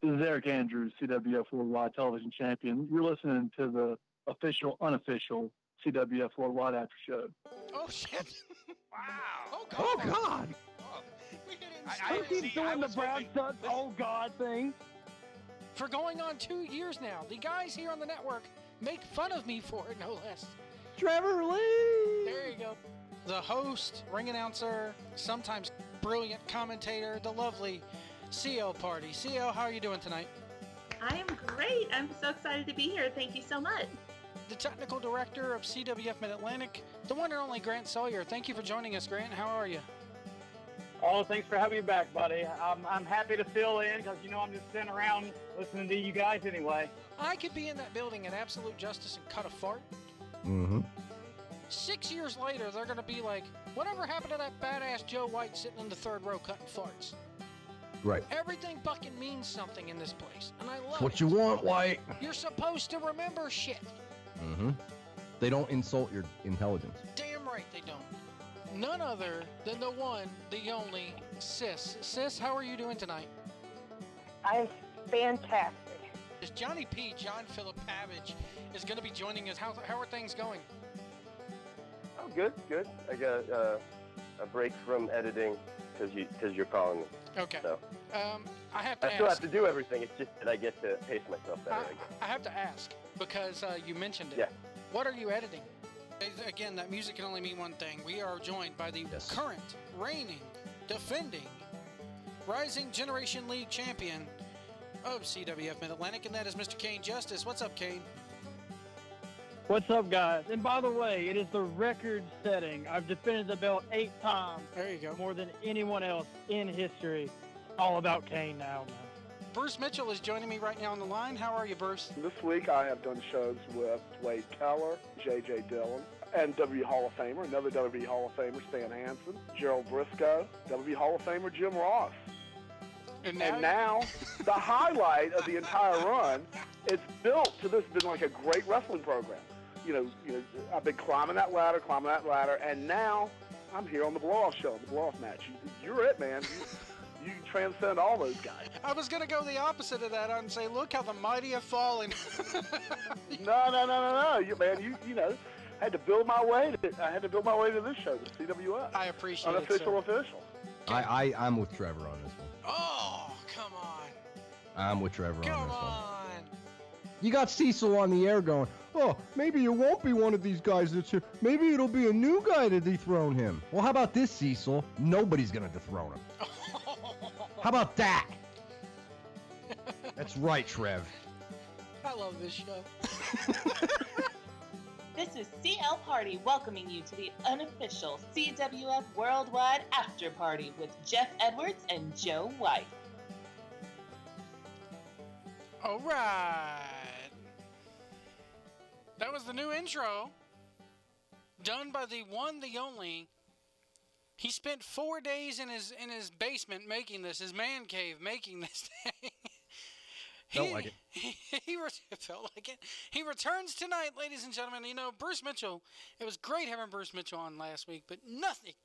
This is Eric Andrews, CWF Worldwide Television Champion. You're listening to the official, unofficial CWF Worldwide After Show. Oh, shit. Wow. Oh, God. Oh, God. Oh, we didn't I see keep doing the Brown Sucks, oh, God thing. For going on 2 years now. The guys here on the network make fun of me for it, no less. Trevor Lee. There you go. The host, ring announcer, sometimes brilliant commentator, the lovely CL Party. CL, how are you doing tonight? I am great. I'm so excited to be here. Thank you so much. The technical director of CWF Mid-Atlantic, the one and only Grant Sawyer. Thank you for joining us, Grant. How are you? Oh, thanks for having me back, buddy. I'm happy to fill in because, I'm just sitting around listening to you guys anyway. I could be in that building at Absolute Justice and cut a fart. Mm-hmm. 6 years later, they're going to be like, whatever happened to that badass Joe White sitting in the third row cutting farts? Right. Everything fucking means something in this place, and I love it. What you want, White? You're supposed to remember shit. Mm-hmm. They don't insult your intelligence. Damn right they don't. None other than the one, the only, Sis. Sis, how are you doing tonight? I'm fantastic. Is Johnny P. John Philip Pavage is going to be joining us. How are things going? Oh, good. I got a break from editing because you're calling me. Okay. So I have to ask. I still have to do everything. It's just that I get to pace myself better. I have to ask because you mentioned it. Yeah. What are you editing? Again, that music can only mean one thing. We are joined by the current, reigning, defending, rising Generation League champion of CWF Mid-Atlantic, and that is Mr. Kane Justice. What's up, Kane? What's up, guys? And by the way, it is the record setting. I've defended the belt 8 times. There you go. More than anyone else in history. All about Kane now, man. Bruce Mitchell is joining me right now on the line. How are you, Bruce? This week I have done shows with Wade Keller, J.J. Dillon, and WWE Hall of Famer, another WWE Hall of Famer, Stan Hansen, Gerald Briscoe, WWE Hall of Famer, Jim Ross. And now the highlight of the entire run, it's built to this, been like a great wrestling program. I've been climbing that ladder, and now I'm here on the blow-off show, the blow-off match. You're it, man. You transcend all those guys. I was going to go the opposite of that and say, look how the mighty have fallen. No. I had to build my way to this show, the CWF. I appreciate Unofficial, it, sir. official. I'm with Trevor on this one. Oh, come on. I'm with Trevor on this one. Come on. You got Cecil on the air going, oh, maybe it won't be one of these guys that's here. Maybe it'll be a new guy to dethrone him. Well, how about this, Cecil? Nobody's going to dethrone him. How about that? That's right, Trev. I love this show. This is CL Party welcoming you to the unofficial CWF Worldwide After Party with Jeff Edwards and Joe White. All right. That was the new intro done by the one, the only. He spent 4 days in his basement making this, his man cave making this thing. Felt like it. It felt like it. He returns tonight, ladies and gentlemen. Bruce Mitchell, it was great having Bruce Mitchell on last week, but nobody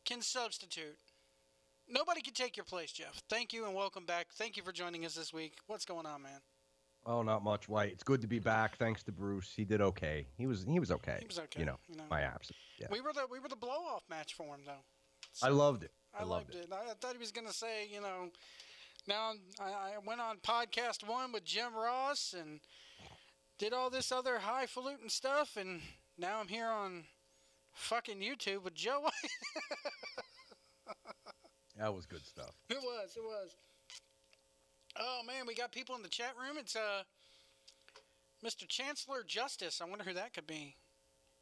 can substitute. Nobody can take your place, Jeff. Thank you and welcome back. Thank you for joining us this week. What's going on, man? Oh, not much, White. It's good to be back. Thanks to Bruce. He did okay. He was okay. He was okay. My absence. Yeah. We were the blow-off match for him, though. So, I loved it. I loved it. I thought he was going to say, now I went on podcast 1 with Jim Ross and did all this other highfalutin stuff, and now I'm here on fucking YouTube with Joe White. That was good stuff. It was. Oh, man, we got people in the chat room. It's Mr. Chancellor Justice. I wonder who that could be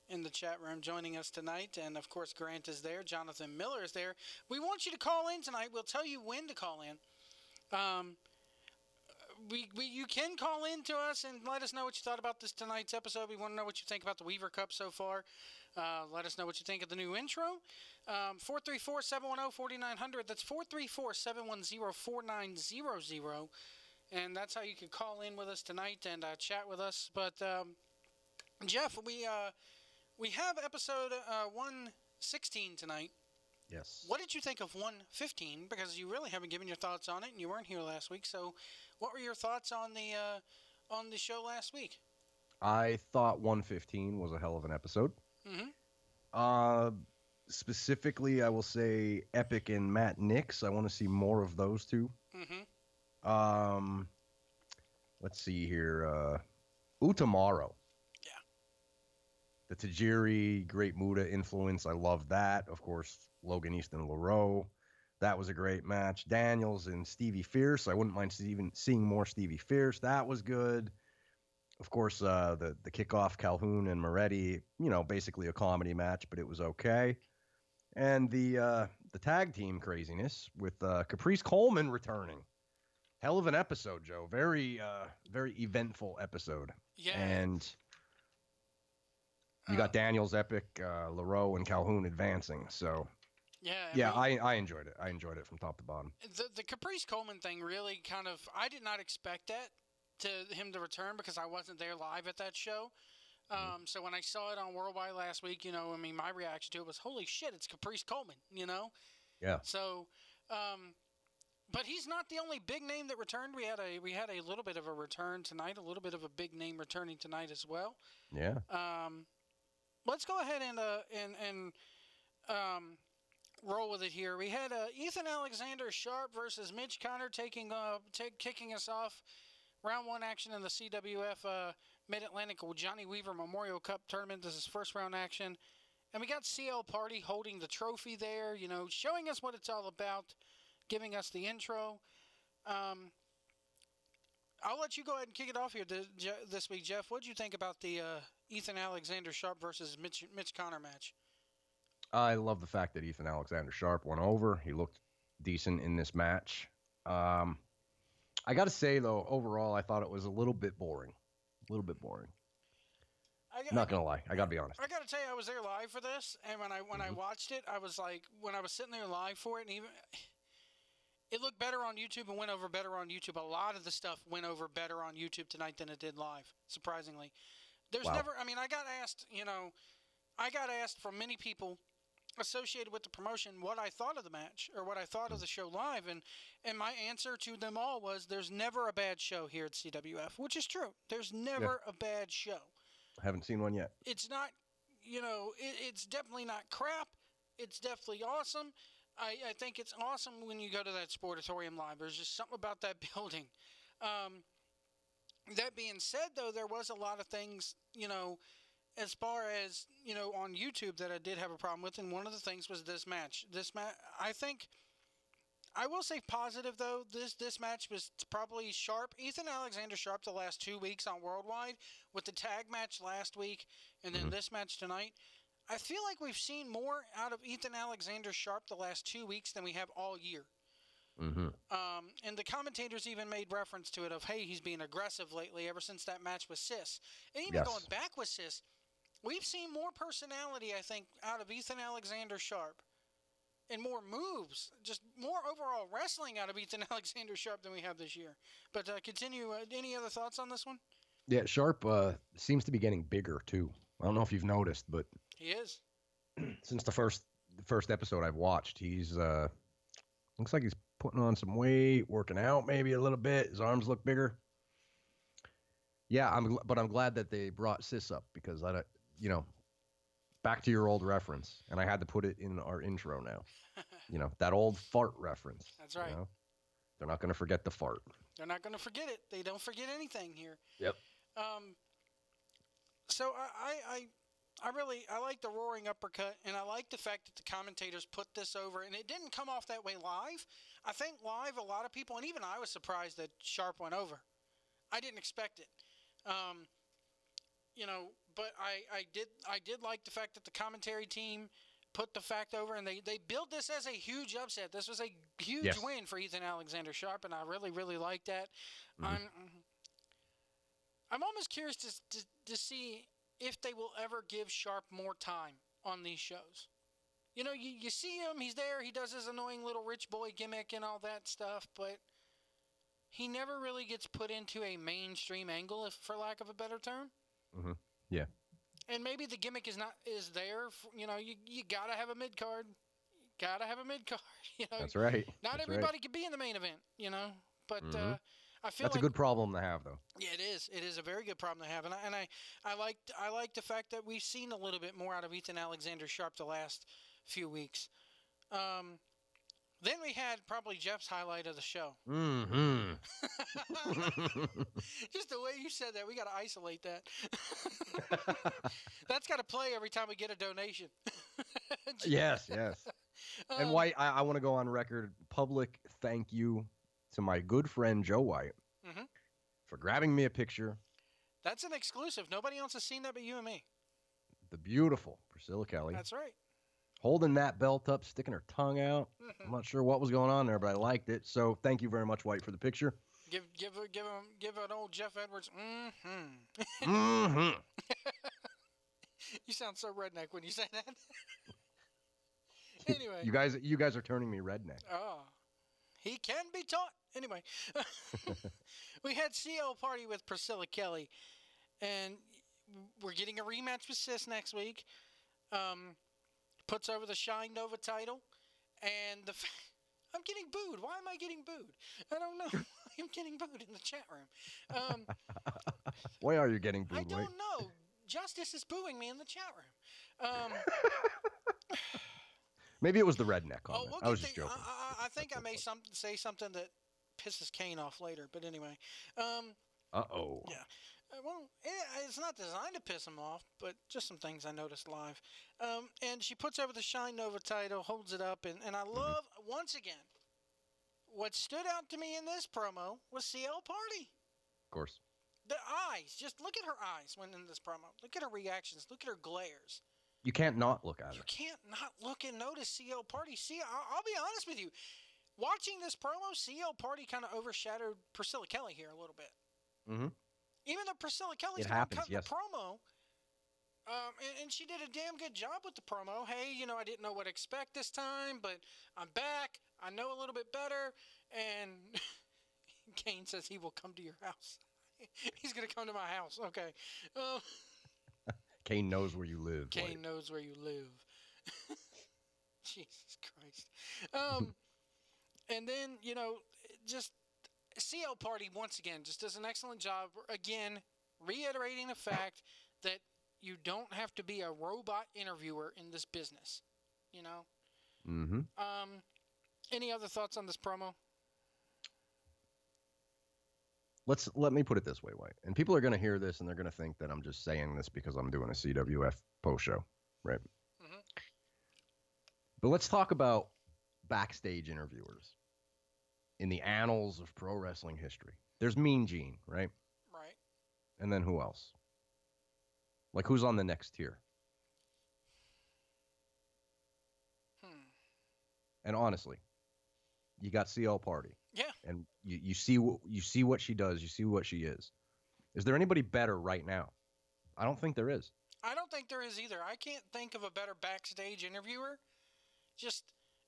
in the chat room joining us tonight. And, of course, Grant is there. Jonathan Miller is there. We want you to call in tonight. We'll tell you when to call in. You can call in to us and let us know what you thought about tonight's episode. We want to know what you think about the Weaver Cup so far. Let us know what you think of the new intro. 434-710-4900. That's 434-710-4900. And that's how you can call in with us tonight and chat with us. But, Jeff, we have episode 116 tonight. Yes. What did you think of 115? Because you really haven't given your thoughts on it, and you weren't here last week. So, what were your thoughts on the show last week? I thought 115 was a hell of an episode. Mm-hmm. Specifically, I will say Epic and Matt Nix. I want to see more of those two. Mm-hmm. Let's see here. Utamaro. Yeah. The Tajiri, Great Muda influence. I love that. Of course, Logan Easton LaRoe. That was a great match. Daniels and Stevie Fierce. I wouldn't mind even seeing more Stevie Fierce. That was good. Of course, the kickoff, Calhoun and Moretti, basically a comedy match, but it was okay. And the tag team craziness with Caprice Coleman returning. Hell of an episode, Joe. Very eventful episode. Yeah. And you got Daniels, Epic, LaRoe, and Calhoun advancing. So yeah, I enjoyed it. I enjoyed it from top to bottom. The Caprice Coleman thing really kind of, I did not expect that. Him to return because I wasn't there live at that show. So when I saw it on Worldwide last week, my reaction to it was, holy shit, it's Caprice Coleman, Yeah. So, but he's not the only big name that returned. We had a little bit of a return tonight, a little bit of a big name returning tonight as well. Yeah. Let's go ahead and roll with it here. We had Ethan Alexander Sharp versus Mitch Connor kicking us off. Round 1 action in the CWF Mid-Atlantic Johnny Weaver Memorial Cup Tournament. This is first round action. And we got CL Party holding the trophy there, showing us what it's all about, giving us the intro. I'll let you go ahead and kick it off here this week, Jeff. What did you think about the Ethan Alexander Sharp versus Mitch Connor match? I love the fact that Ethan Alexander Sharp went over. He looked decent in this match. I got to say, though, overall, I thought it was a little bit boring. Not going to lie. I got to be honest. I got to tell you, I was there live for this, and when I watched it, I was like, when I was sitting there live for it, and even it looked better on YouTube and went over better on YouTube. A lot of the stuff went over better on YouTube tonight than it did live, surprisingly. There's never, I got asked from many people associated with the promotion what I thought of the match or what I thought of the show live, and my answer to them all was there's never a bad show here at CWF, which is true. There's never a bad show. I haven't seen one yet. It's not, it's definitely not crap. It's definitely awesome. I think it's awesome when you go to that Sportatorium live. There's just something about that building. That being said, though, there was a lot of things, as far as, on YouTube that I did have a problem with, and one of the things was this match. I think, I will say positive, though, this match was probably Sharp. Ethan Alexander Sharp the last 2 weeks on Worldwide, with the tag match last week, and then this match tonight. I feel like we've seen more out of Ethan Alexander Sharp the last 2 weeks than we have all year. And the commentators even made reference to it of, hey, he's being aggressive lately ever since that match with Sis. And even going back with Sis, we've seen more personality, I think, out of Ethan Alexander Sharp and more moves, just more overall wrestling out of Ethan Alexander Sharp than we have this year. But continue. Any other thoughts on this one? Yeah, Sharp seems to be getting bigger, too. I don't know if you've noticed, but he is. Since the first episode I've watched, he's looks like he's putting on some weight, working out maybe a little bit. His arms look bigger. Yeah, I'm glad that they brought Sis up because back to your old reference, and I had to put it in our intro now. That old fart reference. That's right. They're not going to forget the fart. They're not going to forget it. They don't forget anything here. Yep. So I like the roaring uppercut, and I like the fact that the commentators put this over, and it didn't come off that way live. I think live, a lot of people, and even I was surprised that Sharp went over. I didn't expect it. But I did like the fact that the commentary team put the fact over, and they billed this as a huge upset. This was a huge win for Ethan Alexander Sharp, and I really, really like that. I'm almost curious to see if they will ever give Sharp more time on these shows. You see him, he's there, he does his annoying little rich boy gimmick and all that stuff, but he never really gets put into a mainstream angle, if for lack of a better term. Yeah. And maybe the gimmick is there. You gotta have a mid card. Gotta have a mid card. That's right. Not That's everybody right. can be in the main event. But I feel That's a good problem to have, though. Yeah, it is. It is a very good problem to have, and I like the fact that we've seen a little bit more out of Ethan Alexander Sharp the last few weeks. Then we had probably Jeff's highlight of the show. Mm-hmm. Just the way you said that, we got to isolate that. That's got to play every time we get a donation. Yes. And White, I want to go on record, public thank you to my good friend Joe White for grabbing me a picture. That's an exclusive. Nobody else has seen that but you and me. The beautiful Priscilla Kelly. That's right. Holding that belt up, sticking her tongue out. I'm not sure what was going on there, but I liked it. So thank you very much, White, for the picture. Give an old Jeff Edwards. You sound so redneck when you say that. Anyway, you guys are turning me redneck. Oh, he can be taught. Anyway, we had CL Party with Priscilla Kelly, and we're getting a rematch with Sis next week. Puts over the Shine Nova title, and I'm getting booed. Why am I getting booed? I don't know. I'm getting booed in the chat room. Why are you getting booed? I don't know. Justice is booing me in the chat room. Maybe it was the redneck comment. I was just joking. I think I may say something that pisses Kane off later, but anyway. Uh-oh. Yeah. Well, it's not designed to piss him off, but just some things I noticed live. And she puts over the Shine Nova title, holds it up, and I love, once again, what stood out to me in this promo was CL Party. Of course. The eyes. Just look at her eyes when in this promo. Look at her reactions. Look at her glares. You can't not look at her. You can't not look and notice CL Party. I'll be honest with you. Watching this promo, CL Party kind of overshadowed Priscilla Kelly here a little bit. Mm-hmm. Even though Priscilla Kelly's cut the promo, and she did a damn good job with the promo. Hey, I didn't know what to expect this time, but I'm back. I know a little bit better. And Kane says he will come to your house. He's going to come to my house. Okay. Kane knows where you live. Kane knows where you live. Jesus Christ. And then, just CL Party, once again, just does an excellent job, again, reiterating the fact that you don't have to be a robot interviewer in this business, Mm-hmm. Any other thoughts on this promo? Let me put it this way, White. And people are going to hear this and they're going to think that I'm just saying this because I'm doing a CWF post show, right? Mm-hmm. But let's talk about backstage interviewers in the annals of pro wrestling history. There's Mean Gene, right? Right. And then who else? Like, who's on the next tier? And honestly, you got CL Party. Yeah. And you see what she does. You see what she is. Is there anybody better right now? I don't think there is. I don't think there is either. I can't think of a better backstage interviewer.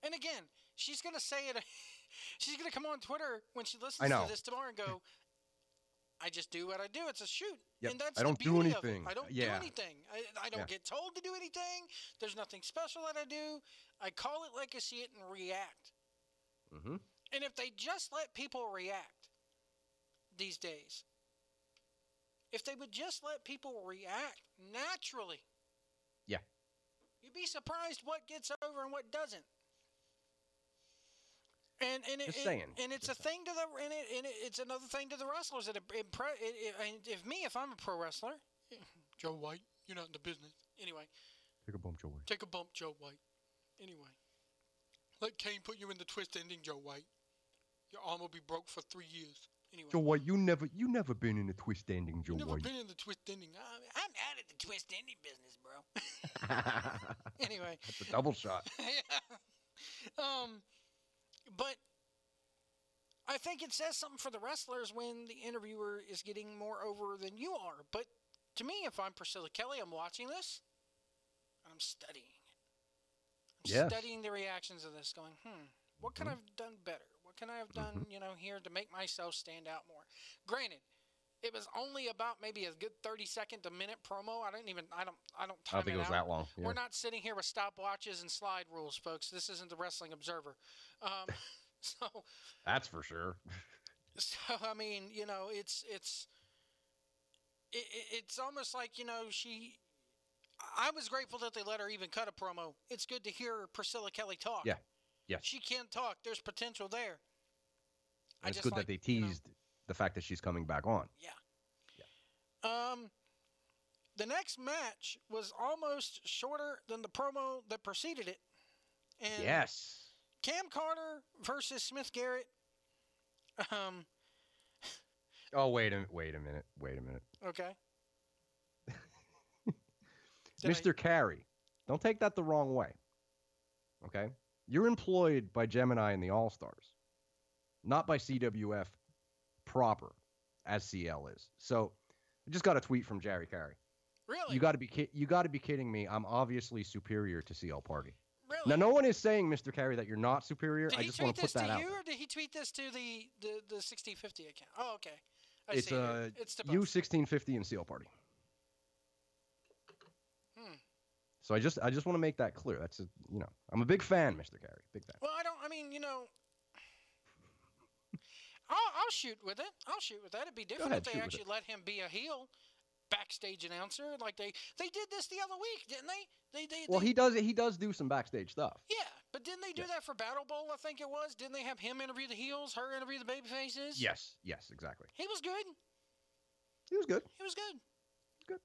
And again, she's going to say it. She's going to come on Twitter when she listens to this tomorrow and go, I just do what I do. It's a shoot. Yep. And that's I don't the do beauty anything. Of it. I don't do anything. I don't get told to do anything. There's nothing special that I do. I call it like I see it and react. Mm-hmm. And if they just let people react these days, if they would just let people react naturally, yeah, you'd be surprised what gets over and what doesn't. And it's a thing to it's another thing to the wrestlers that if I'm a pro wrestler, Joe White, you're not in the business anyway. Take a bump, Joe White. Take a bump, Joe White. Anyway, let Kane put you in the twist ending, Joe White. Your arm will be broke for 3 years. Anyway, Joe White, you never been in a twist ending, Joe White. Never been in the twist ending. I'm out of the twist ending business, bro. Anyway, that's a double shot. Yeah. But I think it says something for the wrestlers when the interviewer is getting more over than you are. But to me, if I'm Priscilla Kelly, I'm watching this, and I'm studying it. I'm studying the reactions of this, going, what could I have done better? What can I have done, here to make myself stand out more? Granted, It was only about maybe a good 30-second to minute promo. I don't time I don't think it was that long. Yeah. We're not sitting here with stopwatches and slide rules, folks. This isn't the Wrestling Observer. So that's for sure. So I mean, you know, it's almost like, you know, I was grateful that they let her even cut a promo. It's good to hear Priscilla Kelly talk. Yeah. Yes. She can talk. There's potential there. And it's good that they teased the fact that she's coming back on. Yeah. The next match was almost shorter than the promo that preceded it. And yes. Cam Carter versus Smith Garrett. Oh, wait a minute. Okay. Mr. Carey, don't take that the wrong way. Okay? You're employed by Gemini and the All-Stars, not by CWF proper, as CL is. So, I just got a tweet from Jerry Carey. Really? You got to be kidding me. I'm obviously superior to CL Party. Really? Now, no one is saying, Mr. Carey, that you're not superior. Did I just want to put that out. Did he tweet this to you, or did he tweet this to the 1650 account? Oh, okay. It's to you 1650 and CL Party. So I just want to make that clear. That's I'm a big fan, Mr. Carey. Big fan. Well, I'll shoot with it. It'd be different if they actually let him be a heel backstage announcer. Like they did this the other week, didn't they? He does do some backstage stuff. Yeah, but didn't they do that for Battle Bowl, I think it was? Didn't they have him interview the heels, her interview the baby faces? Yes, exactly. He was good. Good.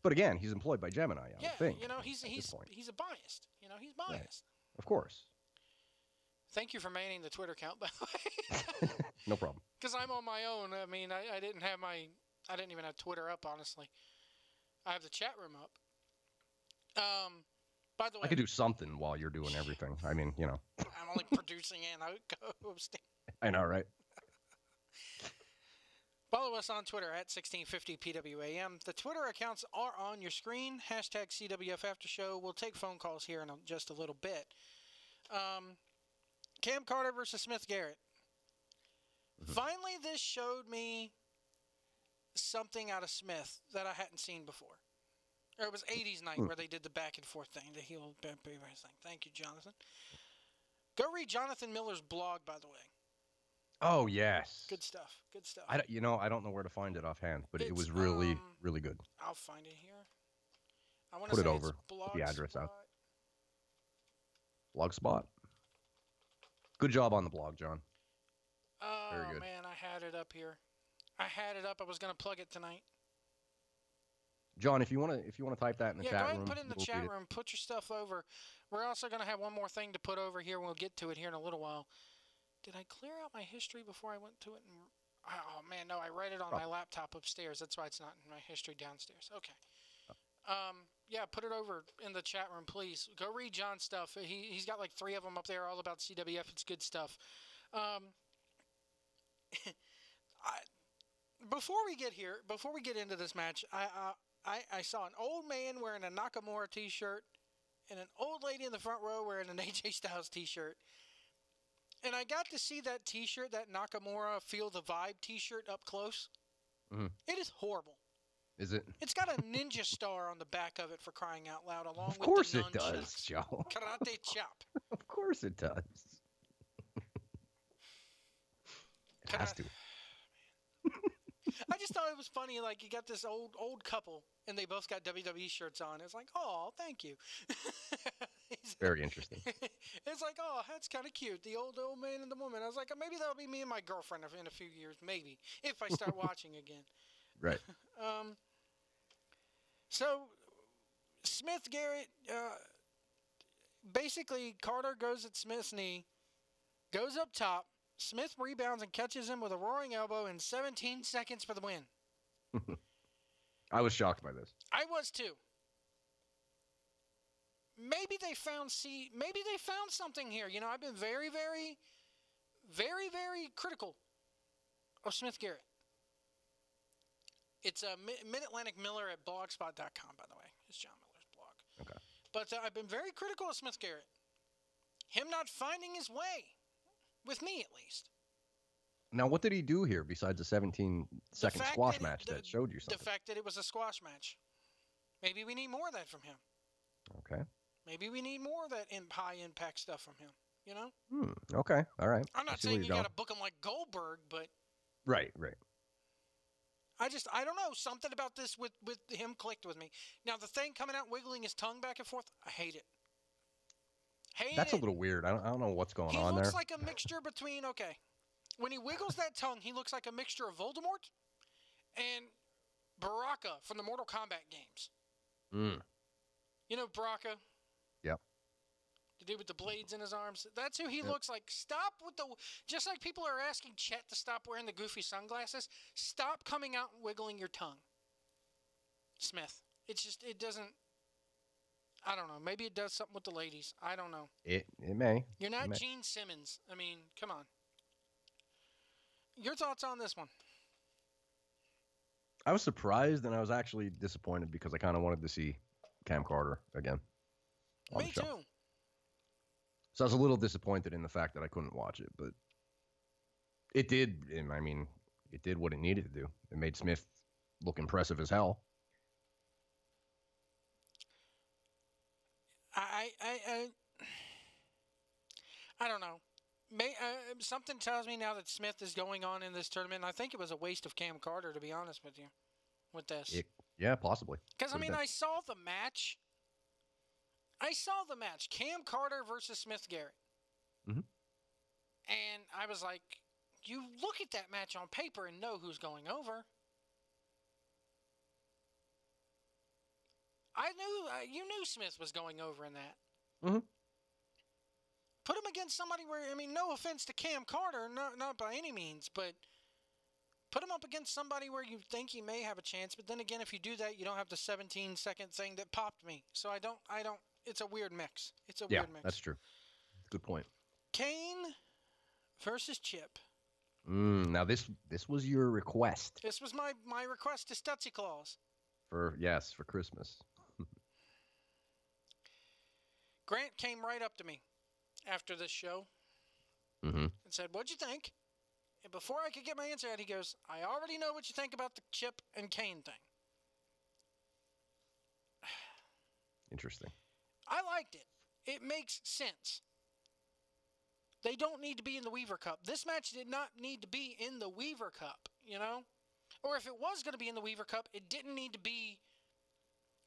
But again, he's employed by Gemini, I would think. He's a biased. He's biased. Right. Of course. Thank you for manning the Twitter account, by the way. No problem. Because I'm on my own. I mean, I didn't even have Twitter up, honestly. I have the chat room up. By the way, I could do something while you're doing everything. I mean, I'm only producing and I go upstairs. I know, right? Follow us on Twitter at 1650PWAM. The Twitter accounts are on your screen. Hashtag CWF AFTERSHOW. We'll take phone calls here in just a little bit. Cam Carter versus Smith Garrett. Finally, this showed me something out of Smith that I hadn't seen before. Or it was 80s night where they did the back and forth thing, the heel thing. Thank you, Jonathan. Go read Jonathan Miller's blog, by the way. Oh, yes. Good stuff. I don't know where to find it offhand, but it was really, really good. I'll find it here. I want to put it over. Put the address out. Blogspot. Good job on the blog, John. Oh, very good. Man, I had it up here. I was going to plug it tonight. John, if you want to type that in the chat room. Yeah, go ahead and put it in the chat room. Put your stuff over. We're also going to have one more thing to put over here. We'll get to it here in a little while. Did I clear out my history before I went to it? Oh, man, no, I read it on my laptop upstairs. That's why it's not in my history downstairs. Okay. Yeah, put it over in the chat room, please. Go read John's stuff. He's got like 3 of them up there, all about CWF. It's good stuff. Before we get into this match, I saw an old man wearing a Nakamura t-shirt and an old lady in the front row wearing an AJ Styles t-shirt. And I got to see that t-shirt, that Nakamura Feel the Vibe t-shirt up close. Mm-hmm. It is horrible. Is it? It's got a ninja star on the back of it, for crying out loud, along with the nunchucks. Of course it does, Joe. Karate chop. Of course it does. It has to. I just thought it was funny, like, you got this old couple, and they both got WWE shirts on. It's like, oh, thank you. Very interesting. It's like, oh, that's kind of cute. The old man and the woman. I was like, maybe that'll be me and my girlfriend in a few years, maybe, if I start watching again. Right. So, Smith Garrett, basically, Carter goes at Smith's knee, goes up top. Smith rebounds and catches him with a roaring elbow in 17 seconds for the win. I was shocked by this. I was too. Maybe they found something here. I've been very, very, very, very critical of Smith Garrett. It's Mid-Atlantic Miller at blogspot.com, by the way. It's John Miller's blog. Okay. But I've been very critical of Smith Garrett. Him not finding his way. With me, at least. Now, what did he do here besides a 17-second squash match that showed you something? The fact that it was a squash match. Maybe we need more of that from him. Okay. Maybe we need more of that high-impact stuff from him, you know? Okay, all right. I'm not saying you got to book him like Goldberg, but... Right. I don't know. Something about this with him clicked with me. Now, the thing coming out wiggling his tongue back and forth, I hate it. That's a little weird. I don't know what's going on there. He looks like a mixture between, when he wiggles that tongue, he looks like a mixture of Voldemort and Baraka from the Mortal Kombat games. You know Baraka? Yep. The dude with the blades in his arms. That's who he looks like. Stop with the... Just like people are asking Chet to stop wearing the goofy sunglasses, stop coming out and wiggling your tongue. Smith. It's just... It doesn't... I don't know. Maybe it does something with the ladies. I don't know. It may. You're not Gene Simmons. I mean, come on. Your thoughts on this one? I was surprised and I was actually disappointed because I kind of wanted to see Cam Carter again. Me too. So I was a little disappointed in the fact that I couldn't watch it, but it did. I mean, it did what it needed to do. It made Smith look impressive as hell. I don't know. Something tells me now that Smith is going on in this tournament. I think it was a waste of Cam Carter, to be honest with you, with this. Yeah, possibly. Because, I saw the match. Cam Carter versus Smith Garrett. Mm-hmm. And I was like, you look at that match on paper and know who's going over. You knew Smith was going over in that. Mm-hmm. Put him against somebody where, no offense to Cam Carter, not by any means, but put him up against somebody where you think he may have a chance. But then again, if you do that, you don't have the 17-second thing that popped me. So I don't, it's a weird mix. Yeah, that's true. Good point. Kane versus Chip. Now this was your request. This was my request to Stutzy Claus. For Christmas. Grant came right up to me after this show and said, "What'd you think?" And before I could get my answer out, he goes, "I already know what you think about the Chip and Kane thing." Interesting. I liked it. It makes sense. They don't need to be in the Weaver Cup. This match did not need to be in the Weaver Cup, Or if it was going to be in the Weaver Cup, it didn't need to be...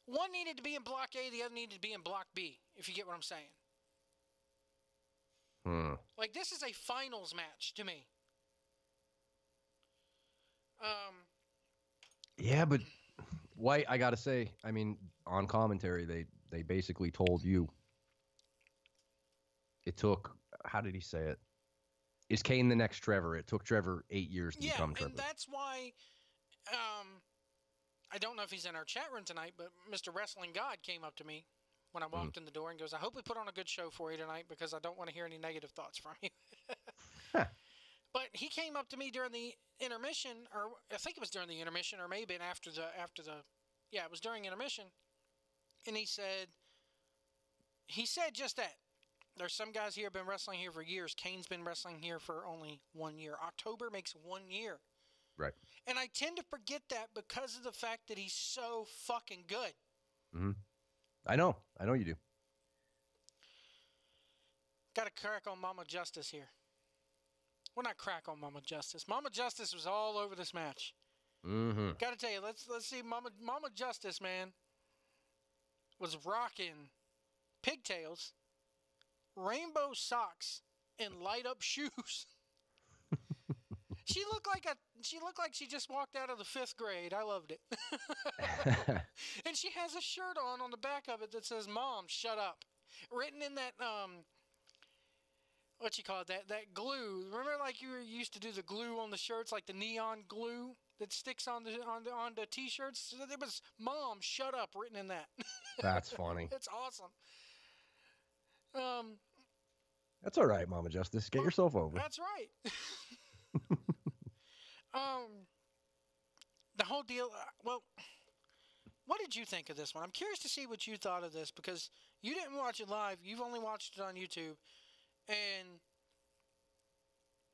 One needed to be in Block A, the other needed to be in Block B, if you get what I'm saying. Like, this is a finals match to me. Yeah, but White, I got to say, on commentary, they basically told you it took, how did he say it? Is Kane the next Trevor? It took Trevor 8 years to become Trevor. And that's why, I don't know if he's in our chat room tonight, but Mr. Wrestling God came up to me when I walked in the door and goes, "I hope we put on a good show for you tonight because I don't want to hear any negative thoughts from you." But he came up to me during the intermission, or I think it was during the intermission, or maybe after the, it was during intermission. And he said just that. There's some guys here who have been wrestling here for years. Kane's been wrestling here for only 1 year. October makes 1 year. Right. And I tend to forget that because of the fact that he's so fucking good. Mm-hmm. I know you do. Got to crack on Mama Justice here. Well, not crack on Mama Justice. Mama Justice was all over this match. Mm-hmm. Got to tell you, let's see. Mama Justice, man, was rocking pigtails, rainbow socks, and light up shoes. She looked like she just walked out of the 5th grade. I loved it. And she has a shirt on the back of it that says, "Mom, shut up." Written in that, what you call it, that glue. Remember, like you used to do the glue on the shirts, like the neon glue that sticks on the t-shirts? So there was "Mom, shut up" written in that. That's funny. It's awesome. That's all right, Mama Justice. Get yourself over. That's right. The whole deal, what did you think of this one? I'm curious to see what you thought of this because you didn't watch it live. You've only watched it on YouTube. And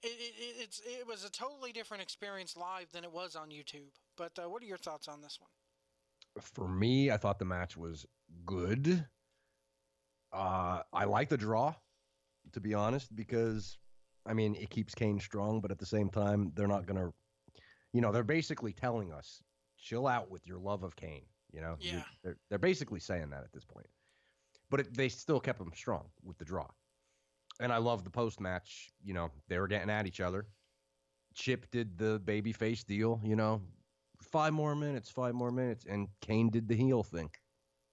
It was a totally different experience live than it was on YouTube. But what are your thoughts on this one? For me, I thought the match was good. I like the draw, to be honest, because, I mean, it keeps Kane strong, but at the same time, they're not going to, they're basically telling us, chill out with your love of Kane. Yeah. They're basically saying that at this point. But they still kept him strong with the draw. And I love the post-match, they were getting at each other. Chip did the babyface deal, 5 more minutes, and Kane did the heel thing.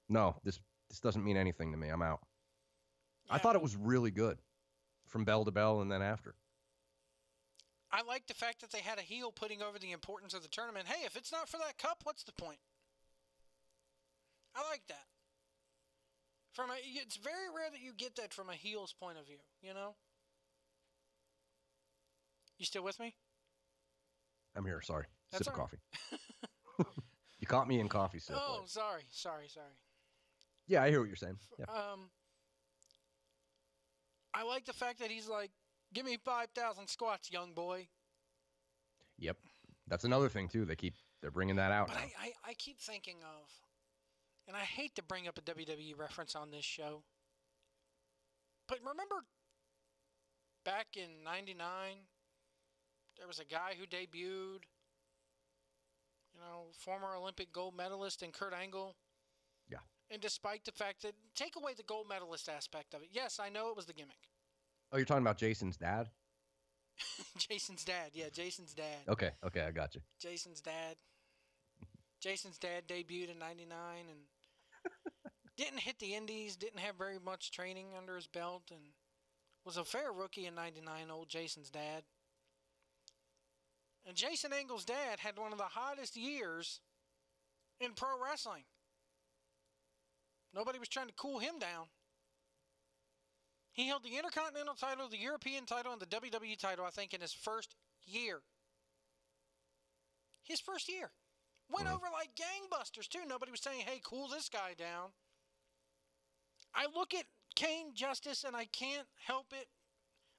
No, this doesn't mean anything to me. I'm out. Yeah. I thought it was really good from bell to bell and then after. I like the fact that they had a heel putting over the importance of the tournament. Hey, if it's not for that cup, what's the point? I like that. It's very rare that you get that from a heel's point of view, You still with me? I'm here, sorry. That's Sip of all coffee. You caught me in coffee sip. Oh, like. sorry. Yeah, I hear what you're saying. Yeah. I like the fact that he's like, give me 5,000 squats, young boy. Yep. That's another thing, too. They're bringing that out But now. I keep thinking of, and I hate to bring up a WWE reference on this show, but remember back in 99, there was a guy who debuted, former Olympic gold medalist in Kurt Angle. Yeah. And despite the fact that, take away the gold medalist aspect of it. Yes, I know it was the gimmick. Oh, you're talking about Jason's dad? Jason's dad. Yeah, Jason's dad. Okay, I got you. Jason's dad. Jason's dad debuted in 99 and didn't hit the indies, didn't have very much training under his belt, and was a fair rookie in 99, old Jason's dad. And Jason Angle's dad had one of the hottest years in pro wrestling. Nobody was trying to cool him down. He held the Intercontinental title, the European title, and the WWE title, I think, in his first year. His first year. Went over like gangbusters, too. Nobody was saying, hey, cool this guy down. I look at Kane Justice, and I can't help it.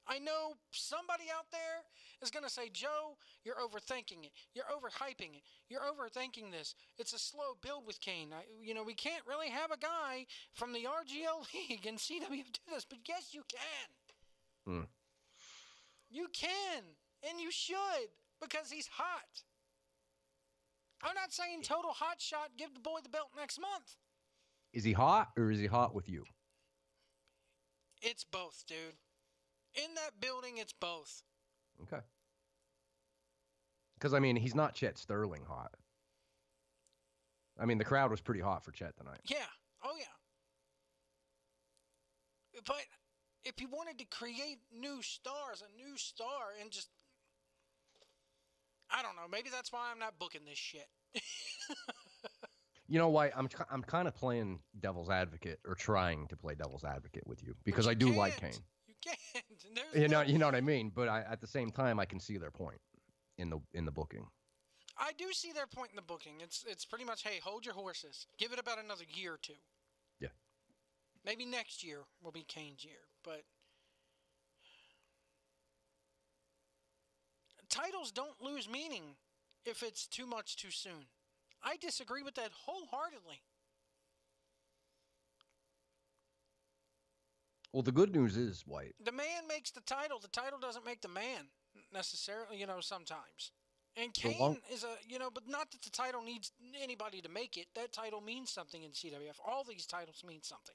I know somebody out there is going to say, Joe, you're overthinking it. You're overhyping it. You're overthinking this. It's a slow build with Kane. We can't really have a guy from the RGL League and CWF do this, but yes, you can. You can, and you should, because he's hot. I'm not saying total hot shot, give the boy the belt next month. Is he hot, or is he hot with you? It's both, dude. In that building, it's both. Okay. Because, he's not Chet Sterling hot. The crowd was pretty hot for Chet tonight. Yeah. Oh, yeah. But if you wanted to create new stars, a new star, and just... I don't know. Maybe that's why I'm not booking this shit. You know why? I'm kind of playing devil's advocate, or trying to play devil's advocate with you, because I do like Kane. You can't. You know what I mean? But at the same time, I can see their point in the booking. I do see their point in the booking. It's pretty much, hey, hold your horses. Give it about another year or two. Yeah. Maybe next year will be Kane's year, but titles don't lose meaning if it's too much too soon. I disagree with that wholeheartedly. Well, the good news is, White. The man makes the title. The title doesn't make the man necessarily, sometimes. And Kane is but not that the title needs anybody to make it. That title means something in CWF. All these titles mean something.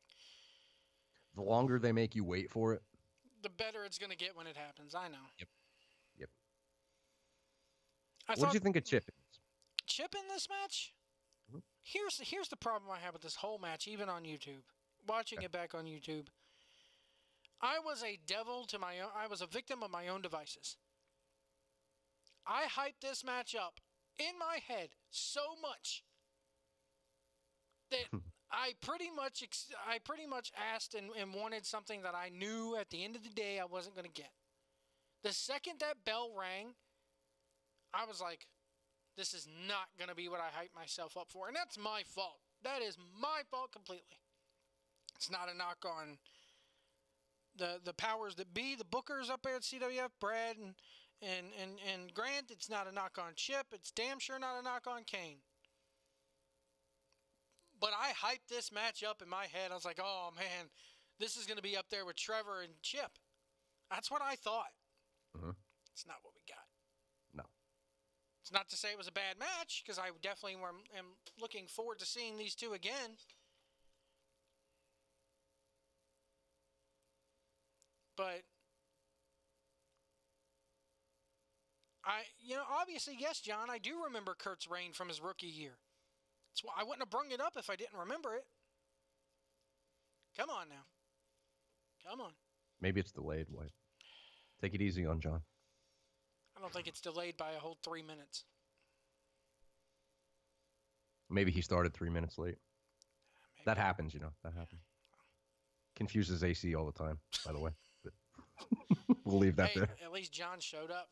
The longer they make you wait for it, the better it's going to get when it happens. I know. Yep. What did you think of Chip? Chip in this match? Mm-hmm. Here's the problem I have with this whole match, even on YouTube. Watching it back on YouTube. I was a victim of my own devices. I hyped this match up in my head so much that I pretty much asked and wanted something that I knew at the end of the day I wasn't going to get. The second that bell rang, I was like, this is not going to be what I hyped myself up for. And that's my fault. That is my fault completely. It's not a knock on the powers that be, the bookers up there at CWF, Brad and Grant. It's not a knock on Chip. It's damn sure not a knock on Kane. But I hyped this match up in my head. I was like, oh, man, this is going to be up there with Trevor and Chip. That's what I thought. Mm-hmm. It's not what we got. No. It's not to say it was a bad match, because I definitely am looking forward to seeing these two again. But obviously, yes, John, I do remember Kurt's reign from his rookie year. That's why I wouldn't have brung it up if I didn't remember it. Come on now. Come on. Maybe it's delayed, White. Take it easy on John. I don't think it's delayed by a whole 3 minutes. Maybe he started 3 minutes late. Maybe. That happens, That happens. Confuses AC all the time, by the way. But we'll leave that there. At least John showed up.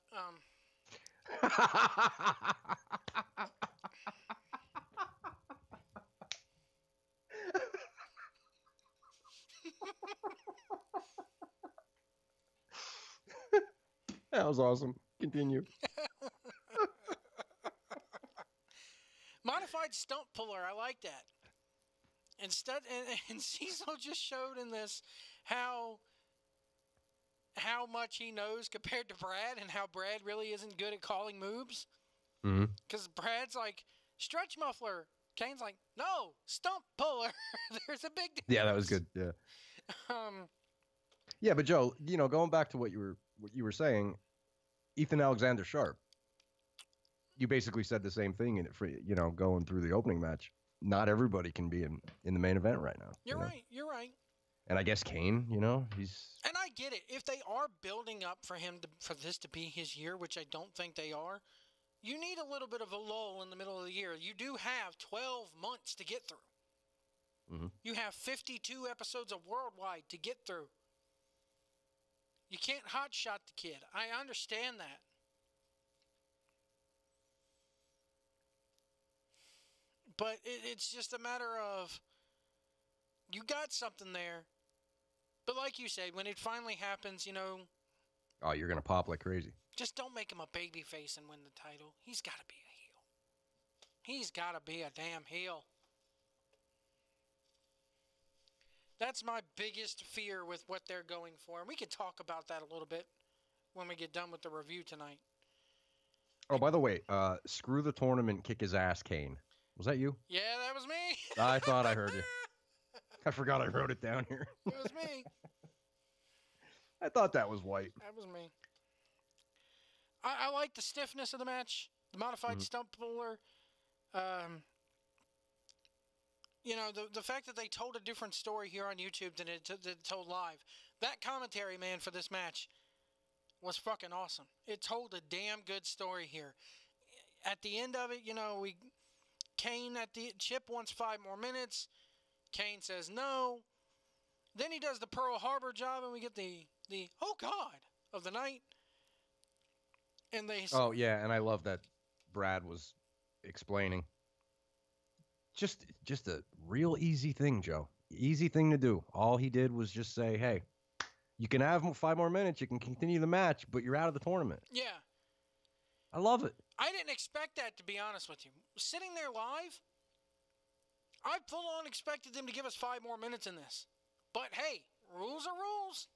That was awesome. Continue. Modified stump puller. I like that. Instead, and Cecil just showed in this how much he knows compared to Brad, and how Brad really isn't good at calling moves. Because Brad's like, stretch muffler. Kane's like, no, stump puller. There's a big difference. Yeah, that was good. Yeah. Yeah, but Joe, going back to what you were saying, Ethan Alexander Sharp, you basically said the same thing in it for going through the opening match. Not everybody can be in the main event right now. You're right. You're right. And I guess Kane, he's. And I get it. If they are building up for him for this to be his year, which I don't think they are, you need a little bit of a lull in the middle of the year. You do have 12 months to get through. Mm-hmm. You have 52 episodes of Worldwide to get through. You can't hotshot the kid. I understand that. But it's just a matter of, you got something there. But like you said, when it finally happens, Oh, you're going to pop like crazy. Just don't make him a baby face and win the title. He's got to be a heel. He's got to be a damn heel. That's my biggest fear with what they're going for. And we can talk about that a little bit when we get done with the review tonight. Oh, by the way, screw the tournament, kick his ass, Kane. Was that you? Yeah, that was me. I thought I heard you. I forgot I wrote it down here. It was me. I thought that was White. That was me. I like the stiffness of the match, the modified stump puller. The fact that they told a different story here on YouTube than it told live. That commentary, man, for this match was fucking awesome. It told a damn good story here. At the end of it, Kane Chip wants 5 more minutes. Kane says no. Then he does the Pearl Harbor job, and we get the oh God of the night. And oh yeah, and I love that Brad was explaining. Just a real easy thing, Joe. Easy thing to do. All he did was just say, hey, you can have 5 more minutes, you can continue the match, but you're out of the tournament. Yeah. I love it. I didn't expect that, to be honest with you. Sitting there live, I full on expected them to give us 5 more minutes in this. But hey, rules are rules.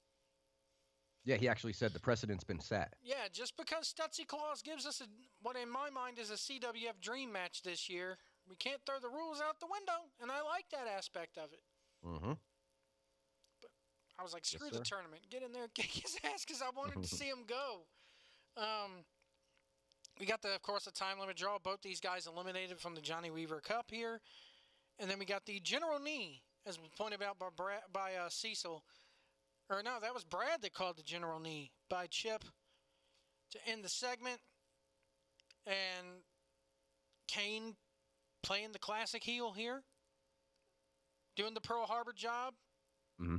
Yeah, he actually said the precedent's been set. Yeah, just because Stutzy Claus gives us what in my mind is a CWF dream match this year, we can't throw the rules out the window, and I like that aspect of it. Mm-hmm. But I was like, screw the tournament. Get in there and kick his ass because I wanted to see him go. We got, of course, the time limit draw. Both these guys eliminated from the Johnny Weaver Cup here. And then we got the general knee, as pointed out by Cecil. Or no, that was Brad that called the general knee by Chip to end the segment. And Kane playing the classic heel here, doing the Pearl Harbor job. Mm-hmm.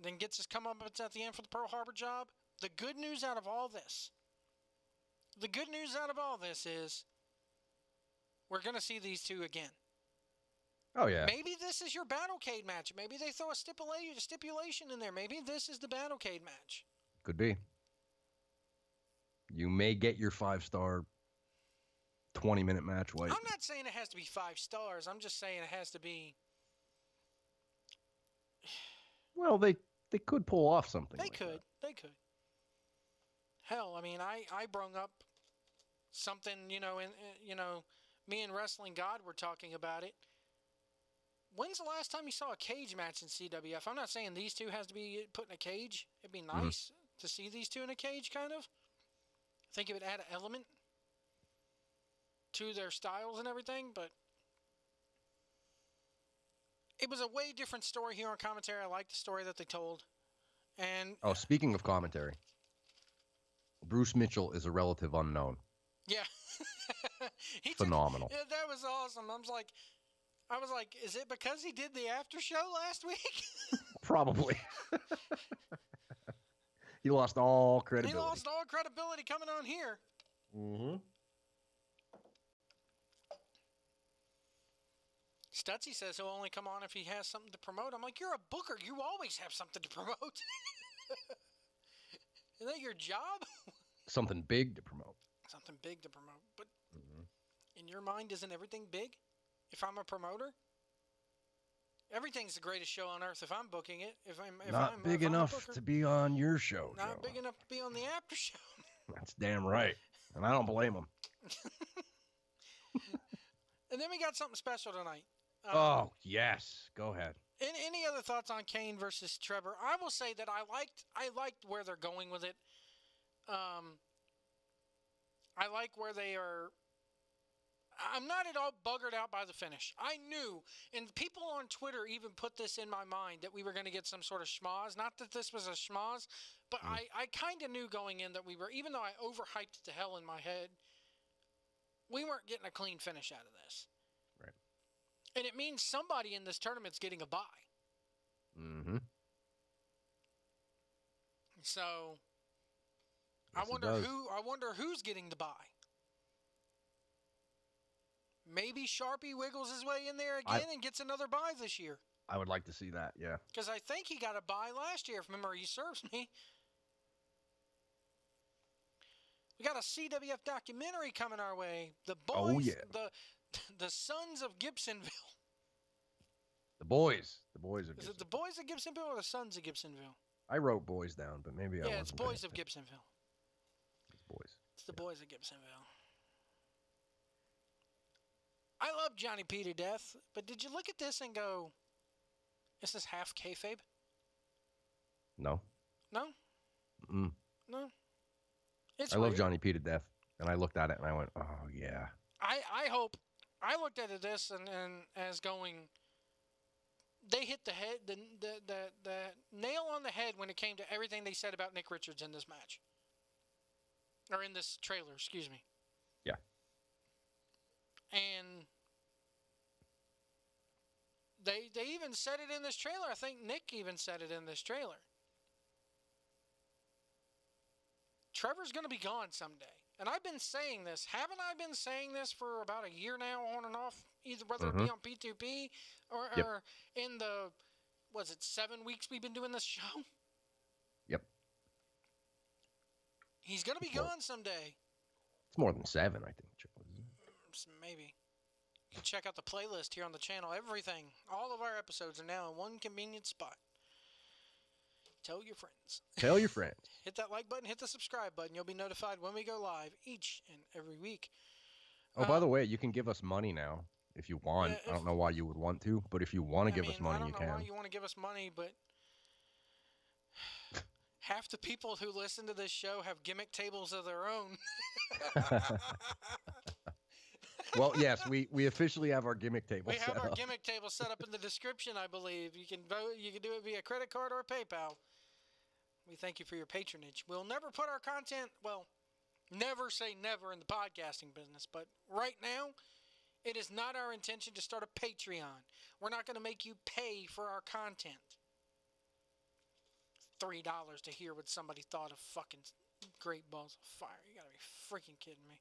Then gets his comeuppance at the end for the Pearl Harbor job. The good news out of all this is we're going to see these two again. Oh, yeah. Maybe this is your Battlecade match. Maybe they throw a stipulation in there. Maybe this is the Battlecade match. Could be. You may get your 5-star 20-minute match. White. I'm not saying it has to be 5 stars. I'm just saying it has to be. Well, they could pull off something. They could. Hell, I mean, I brung up something, me and Wrestling God were talking about it. When's the last time you saw a cage match in CWF? I'm not saying these two has to be put in a cage. It'd be nice to see these two in a cage, kind of. I think it would add an element to their styles and everything, but it was a way different story here on commentary. I like the story that they told. And speaking of commentary, Bruce Mitchell is a relative unknown. Yeah. Phenomenal. Yeah, that was awesome. I was like, is it because he did the after show last week? Probably. He lost all credibility. He lost all credibility coming on here. Mm-hmm. Stutzy says he'll only come on if he has something to promote. I'm like, you're a booker. You always have something to promote. Is that your job? Something big to promote. Something big to promote. But in your mind, isn't everything big? If I'm a promoter? Everything's the greatest show on earth if I'm booking it. Not big enough to be on your show, Not Joe. big enough to be on the after show. That's damn right. And I don't blame him. And then we got something special tonight. Oh, yes. Go ahead. Any other thoughts on Kane versus Trevor? I will say that I liked where they're going with it. I like where they are. I'm not at all buggered out by the finish. I knew, and people on Twitter even put this in my mind, that we were going to get some sort of schmoz. Not that this was a schmoz, but I kind of knew going in that we were, even though I overhyped it to hell in my head, we weren't getting a clean finish out of this. Right. And it means somebody in this tournament's getting a bye. Mm-hmm. So, Yes, I wonder who's getting the bye. Maybe Sharpie wiggles his way in there again and gets another bye this year. I would like to see that, yeah. Because I think he got a bye last year, if memory serves me. We got a CWF documentary coming our way. The boys, the Sons of Gibsonville. The boys of Gibsonville. Is it the Boys of Gibsonville or the Sons of Gibsonville? I wrote boys down, but maybe I wasn't. Yeah, it's Boys of Gibsonville. It's boys. It's the Boys of Gibsonville. I love Johnny P to death, but did you look at this and go, is this half kayfabe? No. No? Mm. No. I love Johnny P to death, and I looked at it and I went, oh, yeah. I hope, I looked at this and as going, they hit the head, the nail on the head when it came to everything they said about Nick Richards in this match. Or in this trailer, excuse me. Yeah. And they even said it in this trailer. I think Nick even said it in this trailer. Trevor's going to be gone someday. And I've been saying this. Haven't I been saying this for about a year now, on and off? Either whether it be on P2P or in the, 7 weeks we've been doing this show? Yep. He's going to be gone someday. It's more than 7, I think, Joe. Maybe. You can check out the playlist here on the channel. Everything, all of our episodes are now in one convenient spot. Tell your friends. Tell your friends. Hit that like button, hit the subscribe button. You'll be notified when we go live each and every week. Oh, by the way, you can give us money now if you want. I don't know why you would want to, but if you want to give us money, you can. I don't know why you want to give us money, but half the people who listen to this show have gimmick tables of their own. Well, yes, we officially have our gimmick table set up. We have our gimmick table set up in the description, I believe. You can vote. You can do it via credit card or PayPal. We thank you for your patronage. We'll never put our content, never say never in the podcasting business, but right now, it is not our intention to start a Patreon. We're not going to make you pay for our content. $3 to hear what somebody thought of fucking Great Balls of Fire. You got to be freaking kidding me.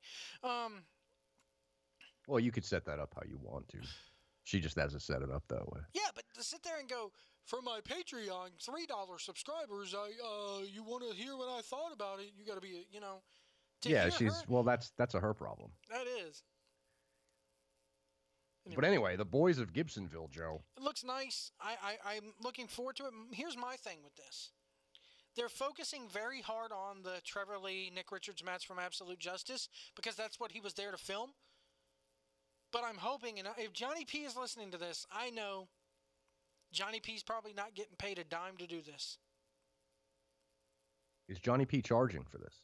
Well, you could set that up how you want to. She just has to set it up that way. Yeah, but to sit there and go, for my Patreon $3 subscribers, you want to hear what I thought about it? You got to be, Yeah, that's her problem. That is. Anyway. But anyway, the boys of Gibsonville, Joe. It looks nice. I'm looking forward to it. Here's my thing with this. They're focusing very hard on the Trevor Lee, Nick Richards match from Absolute Justice because that's what he was there to film. But I'm hoping, and if Johnny P is listening to this, I know Johnny P's probably not getting paid a dime to do this. Is Johnny P charging for this?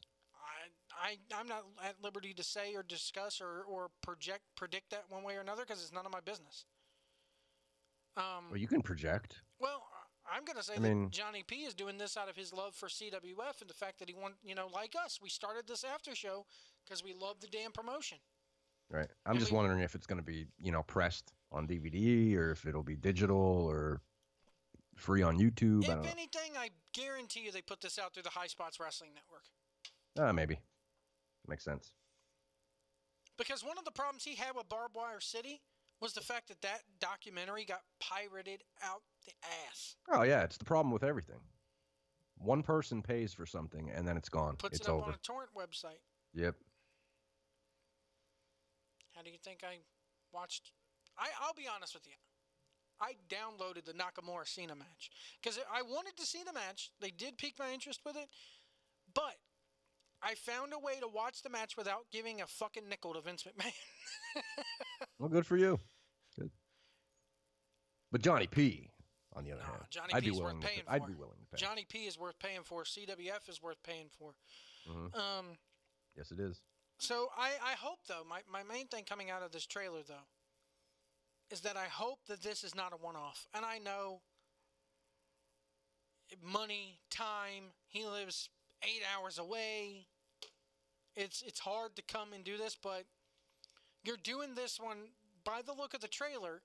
I'm not at liberty to say or discuss or predict that one way or another because it's none of my business. Well, you can project. Well, I'm going to say that Johnny P is doing this out of his love for CWF and the fact that he wants, like us, we started this after show because we love the damn promotion. Right. I'm just wondering if it's going to be, pressed on DVD or if it'll be digital or free on YouTube. If anything, I guarantee you they put this out through the High Spots Wrestling Network. Maybe. Makes sense. Because one of the problems he had with Barbed Wire City was the fact that documentary got pirated out the ass. Oh, yeah. It's the problem with everything. One person pays for something and then it's gone. Puts it's it up over. on a torrent website. Yep. How do you think I watched? I'll be honest with you. I downloaded the Nakamura Cena match because I wanted to see the match. They did pique my interest with it, but I found a way to watch the match without giving a fucking nickel to Vince McMahon. Well, good for you. Good. But Johnny P, on the other hand, Johnny I'd P be is willing worth paying for. I'd be willing to pay. Johnny P is worth paying for. CWF is worth paying for. Mm-hmm. Yes, it is. So I hope, though, my main thing coming out of this trailer, though, is that I hope that this is not a one-off. And I know money, time, he lives 8 hours away. It's hard to come and do this, but you're doing this one, by the look of the trailer,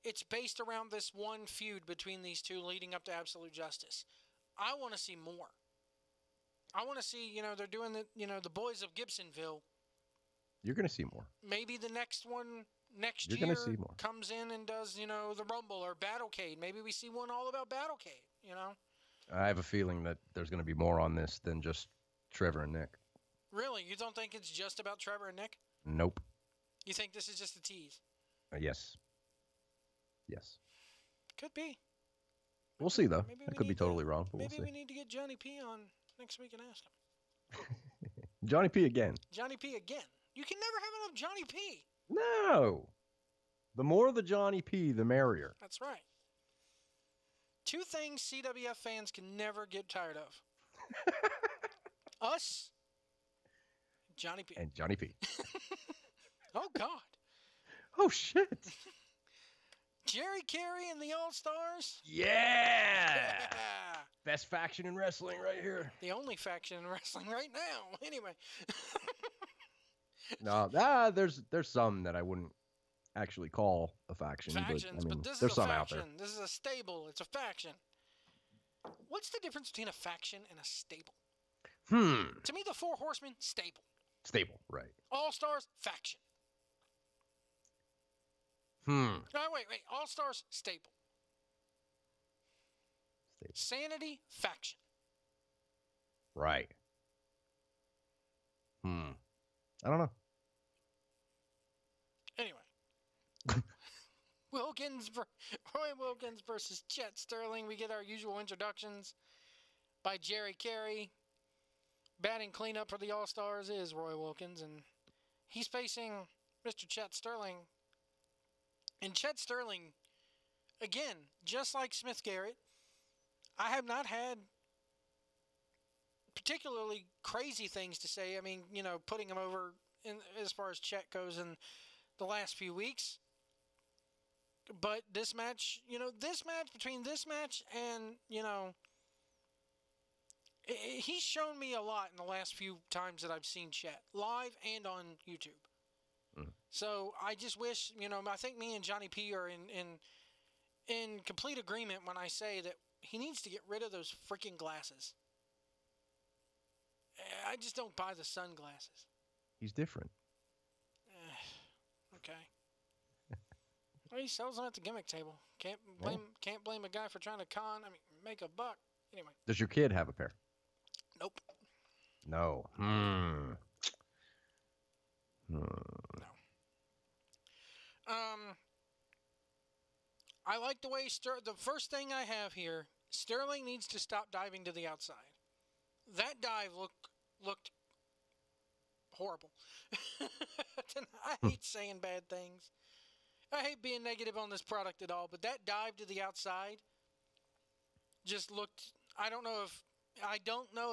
it's based around this one feud between these two leading up to Absolute Justice. I want to see more. I want to see, they're doing the boys of Gibsonville. You're going to see more. Maybe the next one next You're year gonna see more. Comes in and does, the Rumble or Battlecade. Maybe we see one all about Battlecade, I have a feeling that there's going to be more on this than just Trevor and Nick. Really? You don't think it's just about Trevor and Nick? Nope. You think this is just a tease? Yes. Yes. Could be. We'll see, though. I could be totally wrong, but we'll see. Maybe we need to get Johnny P on next week and ask him. Johnny P again. Johnny P again. You can never have enough Johnny P. No. The more the Johnny P, the merrier. That's right. Two things CWF fans can never get tired of. Us. Johnny P. And Johnny P. Oh, God. Oh, shit. Jerry Carey and the All-Stars? Yeah! Best faction in wrestling right here. The only faction in wrestling right now. Anyway. No, there's some that I wouldn't actually call a faction. Factions, but this is a faction. This is a stable. It's a faction. What's the difference between a faction and a stable? To me, the Four Horsemen, stable. Stable, right. All-Stars, faction. No, wait. All-Stars, stable. Sanity, faction. Right. I don't know. Anyway. Roy Wilkins versus Chet Sterling. We get our usual introductions by Jerry Carey. Batting cleanup for the All-Stars is Roy Wilkins, and he's facing Mr. Chet Sterling. And Chet Sterling, again, just like Smith Garrett, I have not had particularly crazy things to say. I mean, putting him over as far as Chet goes in the last few weeks. But this match, between this match and, he's shown me a lot in the last few times that I've seen Chet, live and on YouTube. So I just wish, I think me and Johnny P are in complete agreement when I say that he needs to get rid of those freaking glasses. I just don't buy the sunglasses. He's different. Okay. Well, he sells them at the gimmick table. Can't blame a guy for trying to make a buck. Anyway. Does your kid have a pair? Nope. No. No. I like the way the first thing I have here, Sterling needs to stop diving to the outside. That dive looked horrible. I hate saying bad things. I hate being negative on this product at all, but that dive to the outside just looked. I don't know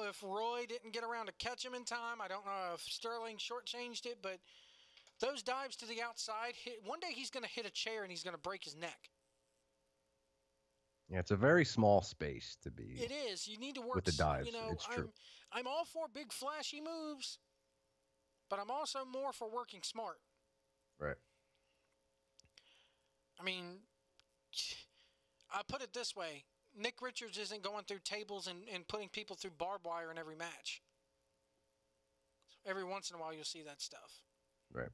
if Roy didn't get around to catch him in time. I don't know if Sterling shortchanged it, but those dives to the outside, one day he's going to hit a chair and he's going to break his neck. Yeah, it's a very small space to be. It is. You need to work with the dives. It's true. I'm all for big flashy moves, but I'm also more for working smart. Right. I mean, I put it this way. Nick Richards isn't going through tables and putting people through barbed wire in every match. Every once in a while you'll see that stuff. Right.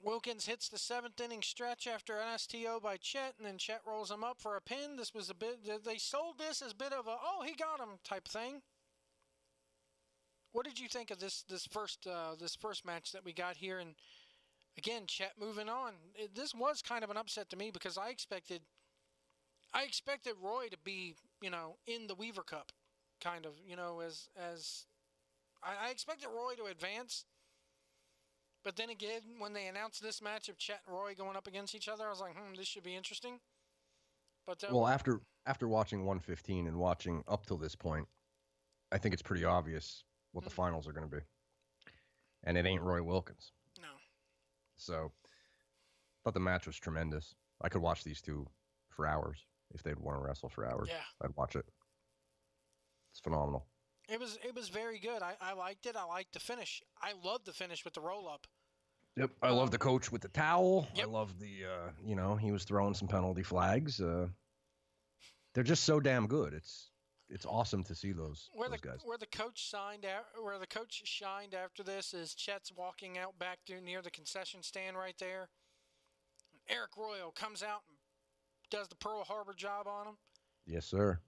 Wilkins hits the 7th inning stretch after an STO by Chet, and then Chet rolls him up for a pin. This was they sold this as a bit of a, oh, he got him type thing. What did you think of this first match that we got here? And again, Chet moving on. This was kind of an upset to me because I expected Roy to be, in the Weaver Cup, kind of, as I expected Roy to advance. But then again, when they announced this match of Chet and Roy going up against each other, I was like, this should be interesting. But well, after watching 115 and watching up till this point, I think it's pretty obvious what the finals are going to be. And it ain't Roy Wilkins. No. So, I thought the match was tremendous. I could watch these two for hours. If they'd want to wrestle for hours, yeah, I'd watch it. It's phenomenal. It was very good. I liked it. I liked the finish. I loved the finish with the roll-up. Yep. I love the coach with the towel. Yep. I love the, he was throwing some penalty flags. They're just so damn good. It's awesome to see those guys. Where the coach shined after this is Chet's walking out back near the concession stand right there. Eric Royal comes out and does the Pearl Harbor job on him. Yes, sir.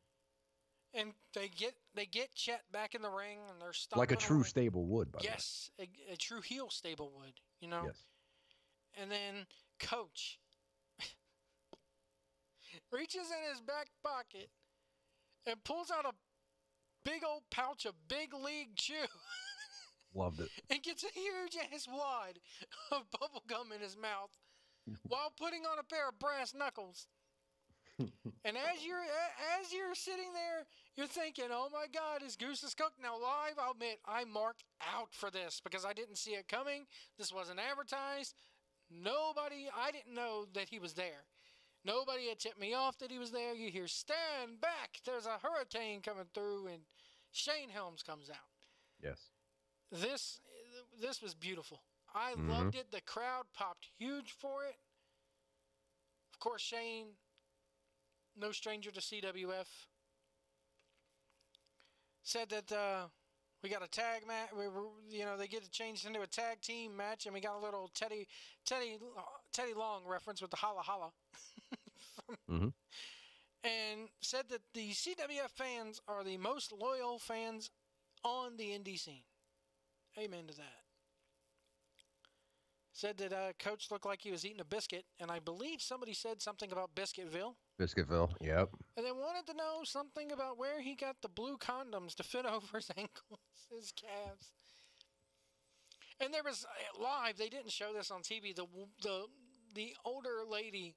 And they get Chet back in the ring, and they're stomping like a true away. stable would, by the way. Yes, a true heel stable would, Yes. And then Coach reaches in his back pocket and pulls out a big old pouch of Big League Chew. Loved it. And gets a huge ass wad of bubble gum in his mouth while putting on a pair of brass knuckles. And as you're sitting there, you're thinking, "Oh my God, is Goose's cooked?" Now live, I'll admit, I marked out for this because I didn't see it coming. This wasn't advertised. I didn't know that he was there. Nobody had tipped me off that he was there. You hear, "Stand back! There's a hurricane coming through," and Shane Helms comes out. Yes. This was beautiful. I loved it. The crowd popped huge for it. Of course, Shane, no stranger to CWF, said that we got a tag match. They get it changed into a tag team match, and we got a little Teddy Long reference with the holla holla. And said that the CWF fans are the most loyal fans on the indie scene. Amen to that. Said that Coach looked like he was eating a biscuit, and I believe somebody said something about Biscuitville. Biscuitville, yep. And they wanted to know something about where he got the blue condoms to fit over his ankles, his calves. And there was live. They didn't show this on TV. The older lady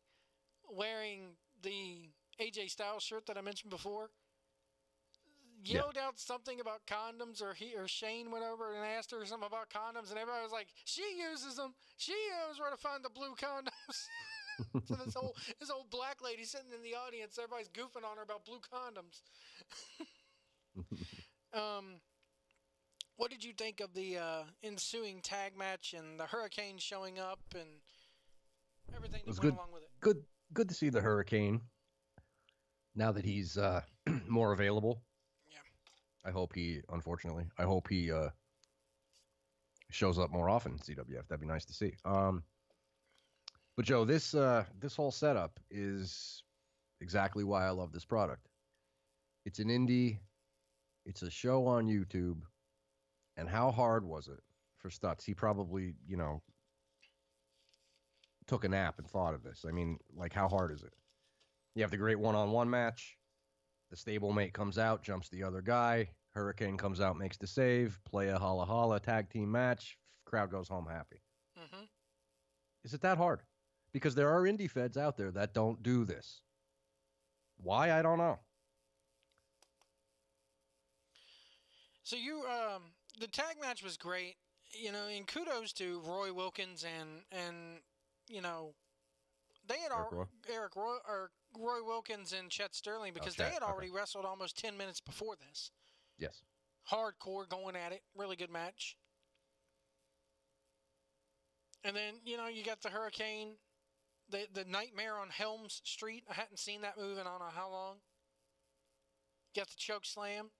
wearing the AJ Styles shirt that I mentioned before yelled out something about condoms, or Shane went over and asked her something about condoms, and everybody was like, "She uses them. She knows where to find the blue condoms." So this old black lady sitting in the audience, everybody's goofing on her about blue condoms. What did you think of the ensuing tag match and the Hurricane showing up and everything that went along with it? Good to see the Hurricane now that he's more available. Yeah. I hope he shows up more often in CWF. That'd be nice to see. But Joe, this whole setup is exactly why I love this product. It's an indie. It's a show on YouTube. And how hard was it for Stutz? He probably, took a nap and thought of this. I mean, like, how hard is it? You have the great one-on-one match. The stablemate comes out, jumps the other guy. Hurricane comes out, makes the save. Play a holla holla tag team match. Crowd goes home happy. Mm-hmm. Is it that hard? Because there are indie feds out there that don't do this. Why? I don't know. So the tag match was great, and kudos to Roy Wilkins and they had Roy Wilkins and Chet Sterling, because they had already wrestled almost 10 minutes before this. Yes. Hardcore, going at it, really good match. And then you got the Hurricane, the Nightmare on Helms Street. I hadn't seen that move in I don't know how long. Got the choke slam.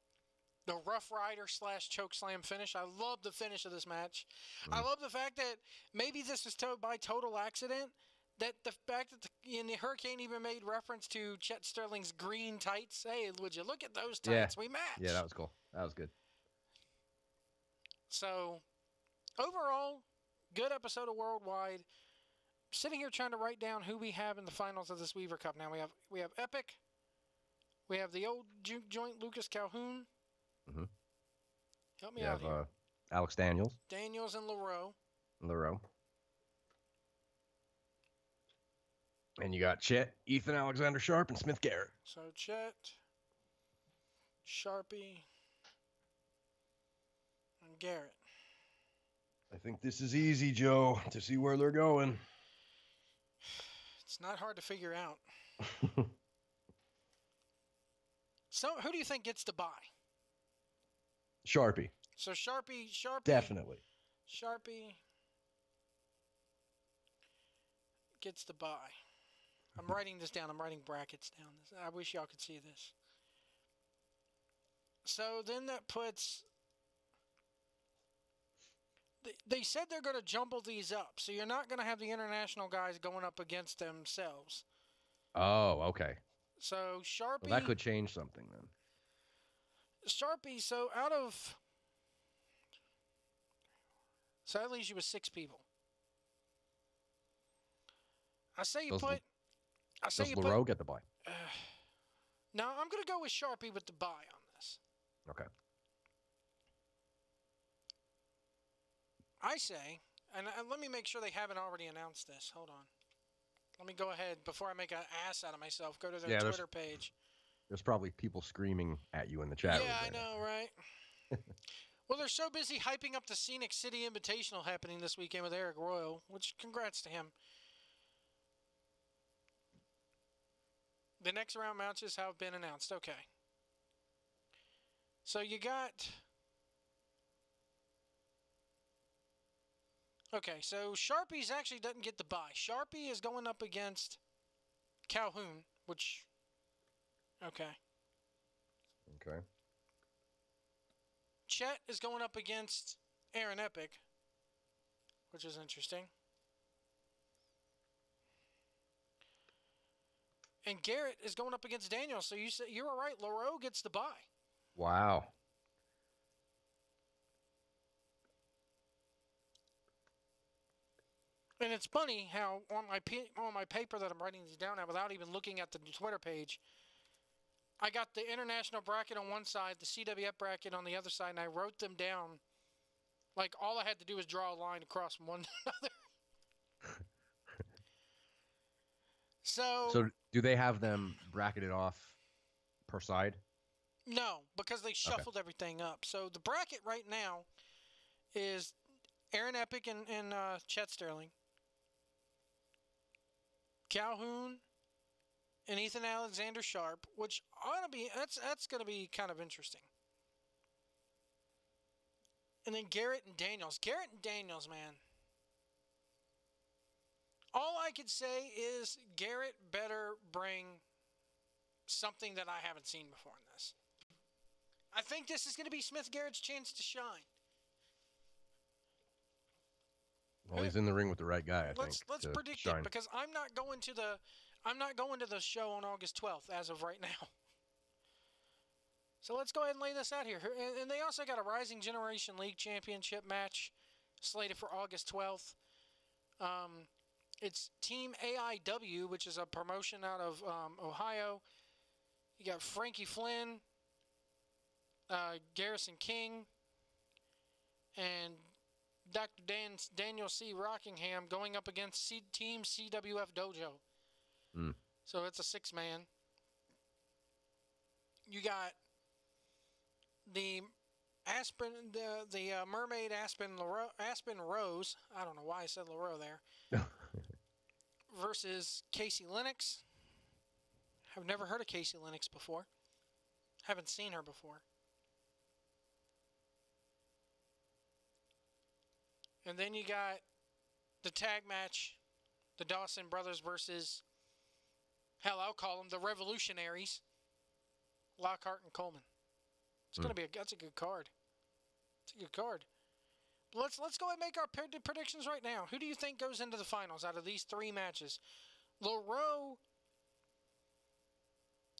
The Rough Rider / choke slam finish. I love the finish of this match. I love the fact that maybe this was by total accident. That the fact that the Hurricane even made reference to Chet Sterling's green tights. Hey, would you look at those tights? Yeah. We matched. Yeah, that was cool. That was good. So, overall, good episode of Worldwide. Sitting here trying to write down who we have in the finals of this Weaver Cup. Now we have Epic. We have the old juke joint Lucas Calhoun. Mm-hmm. Help me out here. Alex Daniels. Daniels and LaRoe. And you got Chet, Ethan Alexander Sharp, and Smith Garrett. So Chet, Sharpie, and Garrett. I think this is easy, Joe, to see where they're going. It's not hard to figure out. So, who do you think gets the bye? Sharpie. So Sharpie. Definitely. Sharpie gets the bye. I'm writing this down. I'm writing brackets down. I wish y'all could see this. So then that puts... They said they're going to jumble these up. So you're not going to have the international guys going up against themselves. Oh, okay. So Sharpie... Well, that could change something then. Sharpie, so out of... So that leaves you with 6 people. I say you put... Does LaRoe get the bye? No, I'm going to go with Sharpie with the bye on this. Okay. I say, and let me make sure they haven't already announced this. Hold on. Let me go ahead, before I make an ass out of myself, go to their Twitter page. There's probably people screaming at you in the chat room. Yeah, I know, right? Well, they're so busy hyping up the Scenic City Invitational happening this weekend with Eric Royal, which congrats to him. The next round matches have been announced. Okay. So you got... Okay, so Sharpie's actually doesn't get the bye. Sharpie is going up against Calhoun, which... Okay. Okay. Chet is going up against Aaron Epic, which is interesting. And Garrett is going up against Daniel, so you're right. LaRoe gets the bye. Wow. And it's funny how on my paper that I'm writing these down at, without even looking at the Twitter page, I got the international bracket on one side, the CWF bracket on the other side, and I wrote them down. Like, all I had to do was draw a line across from one to another. So do they have them bracketed off per side? No, because they shuffled everything up. So the bracket right now is Aaron Epic and Chet Sterling, Calhoun, and Ethan Alexander Sharp, which ought to be that's going to be kind of interesting. And then Garrett and Daniels. Garrett and Daniels, man. All I could say is Garrett better bring something that I haven't seen before in this. I think this is going to be Smith Garrett's chance to shine. Well, he's in the ring with the right guy, I let's think. to predict shine. it, because I'm not going to the show on August 12th as of right now. So let's go ahead and lay this out here. And they also got a Rising Generation League Championship match slated for August 12th. It's Team AIW, which is a promotion out of Ohio. You got Frankie Flynn, Garrison King, and Dr. Daniel C. Rockingham going up against Team CWF Dojo. So it's a 6-man. You got the Mermaid Aspen Rose. I don't know why I said LaRoe there. Versus Casey Lennox. I've never heard of Casey Lennox before. Haven't seen her before. And then you got the tag match, the Dawson Brothers versus, hell, I'll call them the Revolutionaries, Lockhart and Coleman. It's gonna be that's a good card. It's a good card. But let's go ahead and make our predictions right now. Who do you think goes into the finals out of these 3 matches? LaRoe.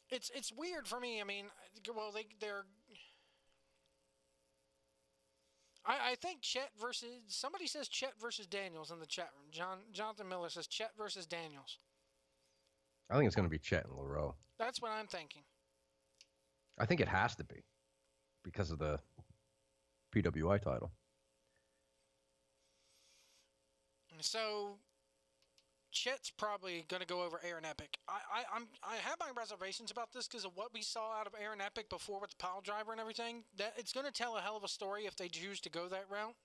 It's weird for me. I mean, well, they're. I think Chet versus, somebody says Chet versus Daniels in the chat room. Jonathan Miller says Chet versus Daniels. I think it's going to be Chet and LaRoe. That's what I'm thinking. I think it has to be because of the PWI title. So Chet's probably going to go over Aaron Epic. I have my reservations about this because of what we saw out of Aaron Epic before with the pile driver and everything. That it's going to tell a hell of a story if they choose to go that route.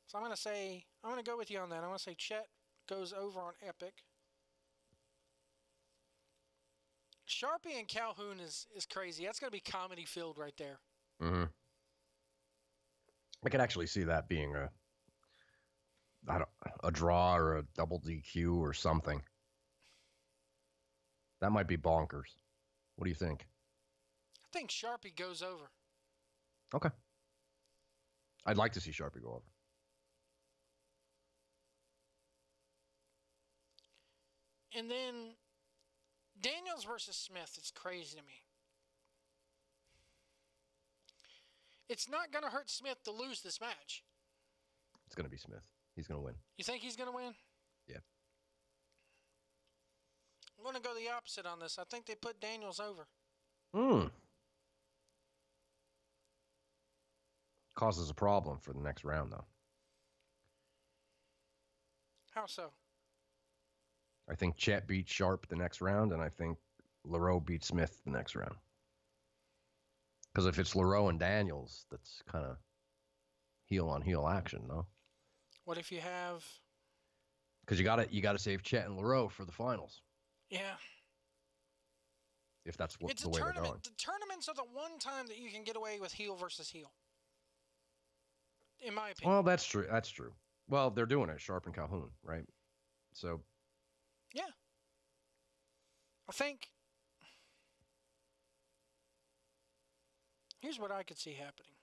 So I'm going to go with you on that. I'm going to say Chet goes over on Epic. Sharpie and Calhoun is crazy. That's going to be comedy filled right there. Mm-hmm. I could actually see that being a draw or a double DQ or something. That might be bonkers. What do you think? I think Sharpie goes over. Okay. I'd like to see Sharpie go over. And then Daniels versus Smith is crazy to me. It's not going to hurt Smith to lose this match. It's going to be Smith. He's going to win. You think he's going to win? Yeah. I'm going to go the opposite on this. I think they put Daniels over. Causes a problem for the next round, though. How so? I think Chet beats Sharp the next round, and I think LaRoe beats Smith the next round. Because if it's LaRoe and Daniels, that's kind of heel-on-heel action, no? What if you have... Because you gotta save Chet and LaRoe for the finals. Yeah. If that's the way they're going. The tournaments are the one time that you can get away with heel versus heel. In my opinion. Well, that's true. That's true. Well, they're doing it, Sharp and Calhoun, right? So. Yeah. I think. Here's what I could see happening.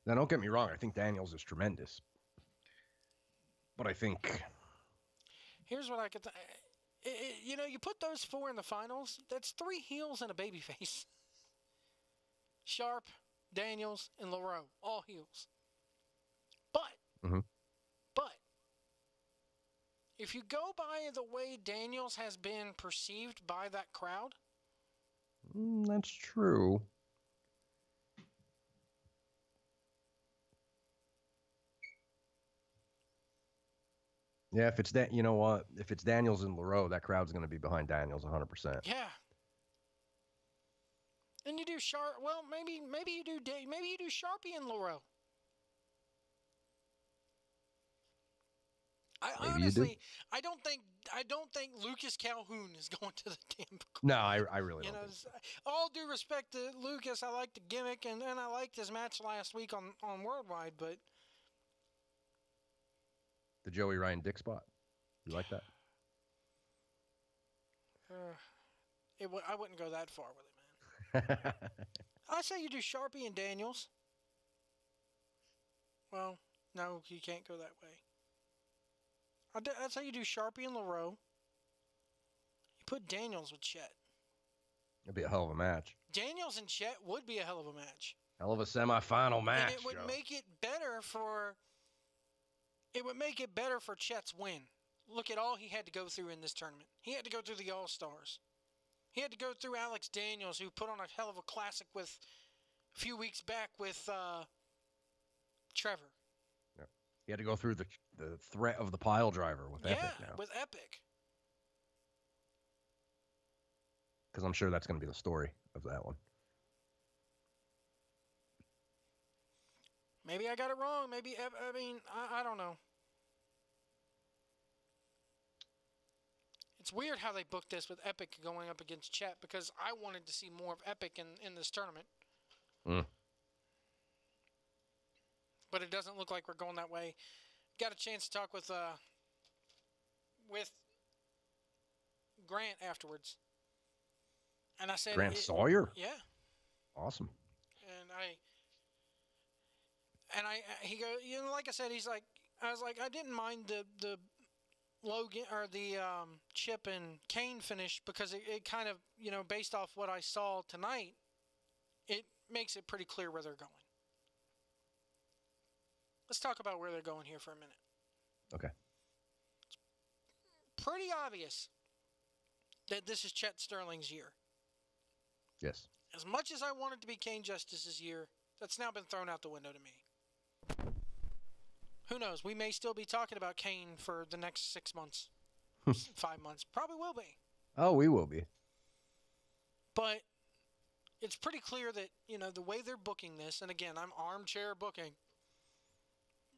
Now, don't get me wrong. I think Daniels is tremendous. But I think. Here's what I could. You put those 4 in the finals. That's 3 heels and a babyface. Sharp, Daniels, and LaRoe, all heels. But if you go by the way Daniels has been perceived by that crowd, that's true. Yeah, if it's you know what? If it's Daniels and LaRoe, that crowd's going to be behind Daniels 100%. Yeah. And you do Sharp. Well, maybe you do Sharpie and LaRoe. Honestly, I don't think Lucas Calhoun is going to the damn. No, I really don't. Think so. All due respect to Lucas, I like the gimmick and I liked his match last week on Worldwide, but the Joey Ryan Dick spot, you like that? I wouldn't go that far with it, man. I say you do Sharpie and Daniels. Well, No, you can't go that way. That's how you do Sharpie and LaRoe. You put Daniels with Chet. It'd be a hell of a match. Daniels and Chet would be a hell of a match. Hell of a semifinal match. And it would make it better for. It would make it better for Chet's win. Look at all he had to go through in this tournament. He had to go through the All-Stars. He had to go through Alex Daniels, who put on a hell of a classic a few weeks back with Trevor. Yep. He had to go through the threat of the pile driver with Epic now. Yeah, with Epic. Because I'm sure that's going to be the story of that one. Maybe I got it wrong. Maybe, I don't know. It's weird how they booked this with Epic going up against Chet because I wanted to see more of Epic in this tournament. But it doesn't look like we're going that way. Got a chance to talk with Grant afterwards. And I said... Grant Sawyer? Yeah. Awesome. And he goes, like I said, I was like, I didn't mind the Logan or the Chip and Kane finish because it kind of, based off what I saw tonight, it makes it pretty clear where they're going. Let's talk about where they're going here for a minute. Okay. It's pretty obvious that this is Chet Sterling's year. Yes. As much as I want it to be Kane Justice's year, that's now been thrown out the window to me. Who knows? We may still be talking about Kane for the next 6 months, 5 months. Probably will be. Oh, we will be. But it's pretty clear that, the way they're booking this, and again, I'm armchair booking,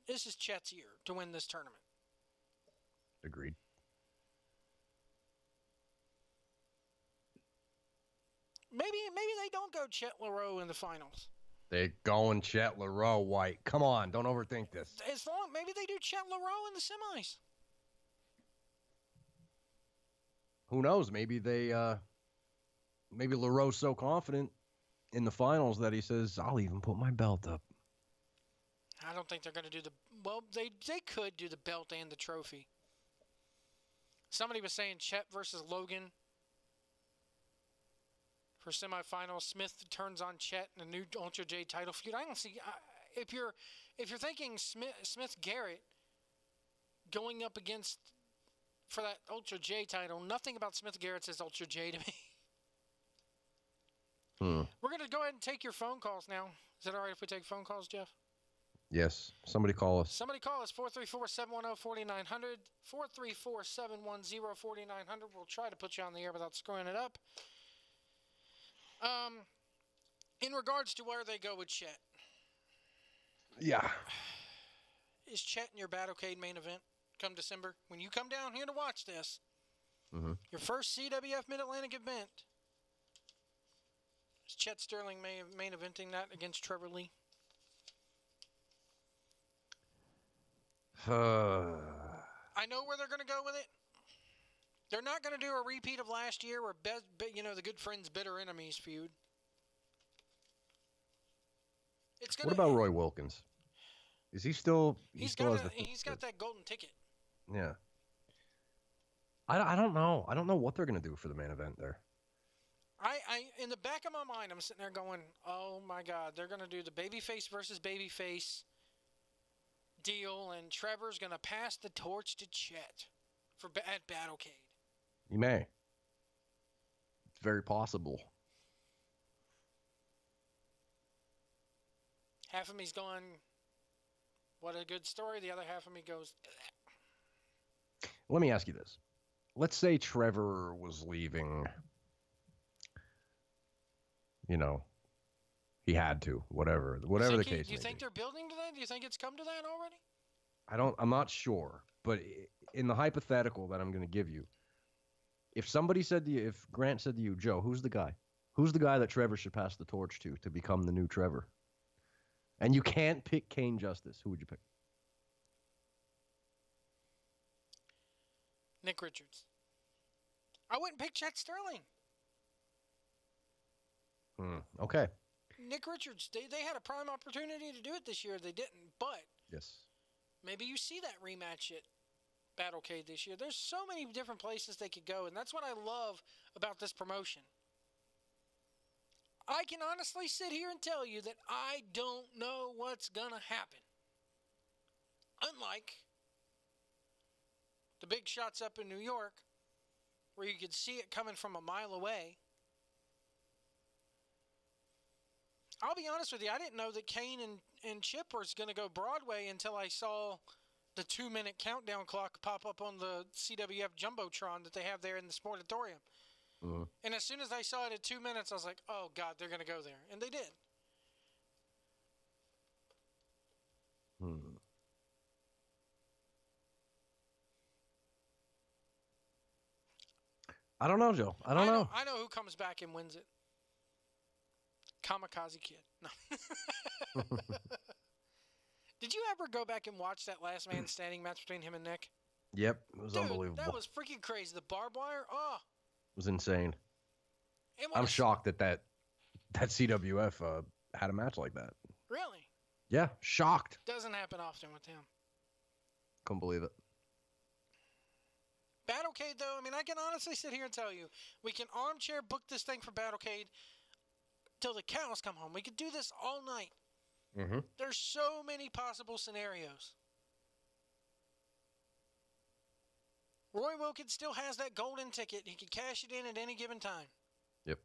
this is Chet's year to win this tournament. Agreed. Maybe they don't go Chet LaRoe in the finals. They're going Chet LaRoe, White. Come on, don't overthink this. Maybe they do Chet LaRoe in the semis. Who knows? Maybe maybe LaRoe's so confident in the finals that he says, I'll even put my belt up. I don't think they're going to do they could do the belt and the trophy. Somebody was saying Chet versus Logan for semifinals. Smith turns on Chet in a new Ultra J title feud. I don't see if you're thinking Smith Garrett going up against for that Ultra J title. Nothing about Smith Garrett says Ultra J to me. We're going to go ahead and take your phone calls now. Is that all right if we take phone calls, Jeff? Yes. Somebody call us. Somebody call us, 434-710-4900, 434-710-4900. We'll try to put you on the air without screwing it up. In regards to where they go with Chet. Yeah. Is Chet in your Battlecade main event come December? When you come down here to watch this, your first CWF Mid-Atlantic event, is Chet Sterling main eventing that against Trevor Lee? I know where they're going to go with it. They're not going to do a repeat of last year where, the good friends, bitter enemies feud. What about Roy Wilkins? Is he still... He's got that golden ticket. Yeah. I don't know. I don't know what they're going to do for the main event there. In the back of my mind, I'm sitting there going, oh my God, they're going to do the babyface versus babyface deal, and Trevor's going to pass the torch to Chet at Battlecade. He may. It's very possible. Half of me's going, what a good story. The other half of me goes, bleh. Let me ask you this. Let's say Trevor was leaving. He had to, whatever the case may be. Do you think they're building to that? Do you think it's come to that already? I'm not sure, but in the hypothetical that I'm going to give you, if Grant said to you, Joe, who's the guy? Who's the guy that Trevor should pass the torch to become the new Trevor? And you can't pick Kane Justice. Who would you pick? Nick Richards. I wouldn't pick Chet Sterling. Okay. Nick Richards, they had a prime opportunity to do it this year. They didn't, but yes, Maybe you see that rematch at Battlecade this year. There's so many different places they could go, and that's what I love about this promotion. I can honestly sit here and tell you that I don't know what's going to happen. Unlike the big shots up in New York, where you could see it coming from a mile away. I'll be honest with you, I didn't know that Kane and Chip was going to go Broadway until I saw the 2-minute countdown clock pop up on the CWF Jumbotron that they have there in the Sportatorium. Mm-hmm. And as soon as I saw it at 2 minutes, I was like, oh, God, they're going to go there. And they did. I don't know, Joe. I don't know. I know who comes back and wins it. Kamikaze Kid. No. Did you ever go back and watch that last man standing match between him and Nick? Yep, it was unbelievable. That was freaking crazy. The barbed wire, it was insane. I'm shocked that CWF had a match like that. Really? Yeah, shocked. Doesn't happen often with him. Couldn't believe it. Battlecade, though, I mean, I can honestly sit here and tell you, we can armchair book this thing for Battlecade till the cows come home. We could do this all night. Mm-hmm. There's so many possible scenarios. Roy Wilkins still has that golden ticket. He can cash it in at any given time. Yep.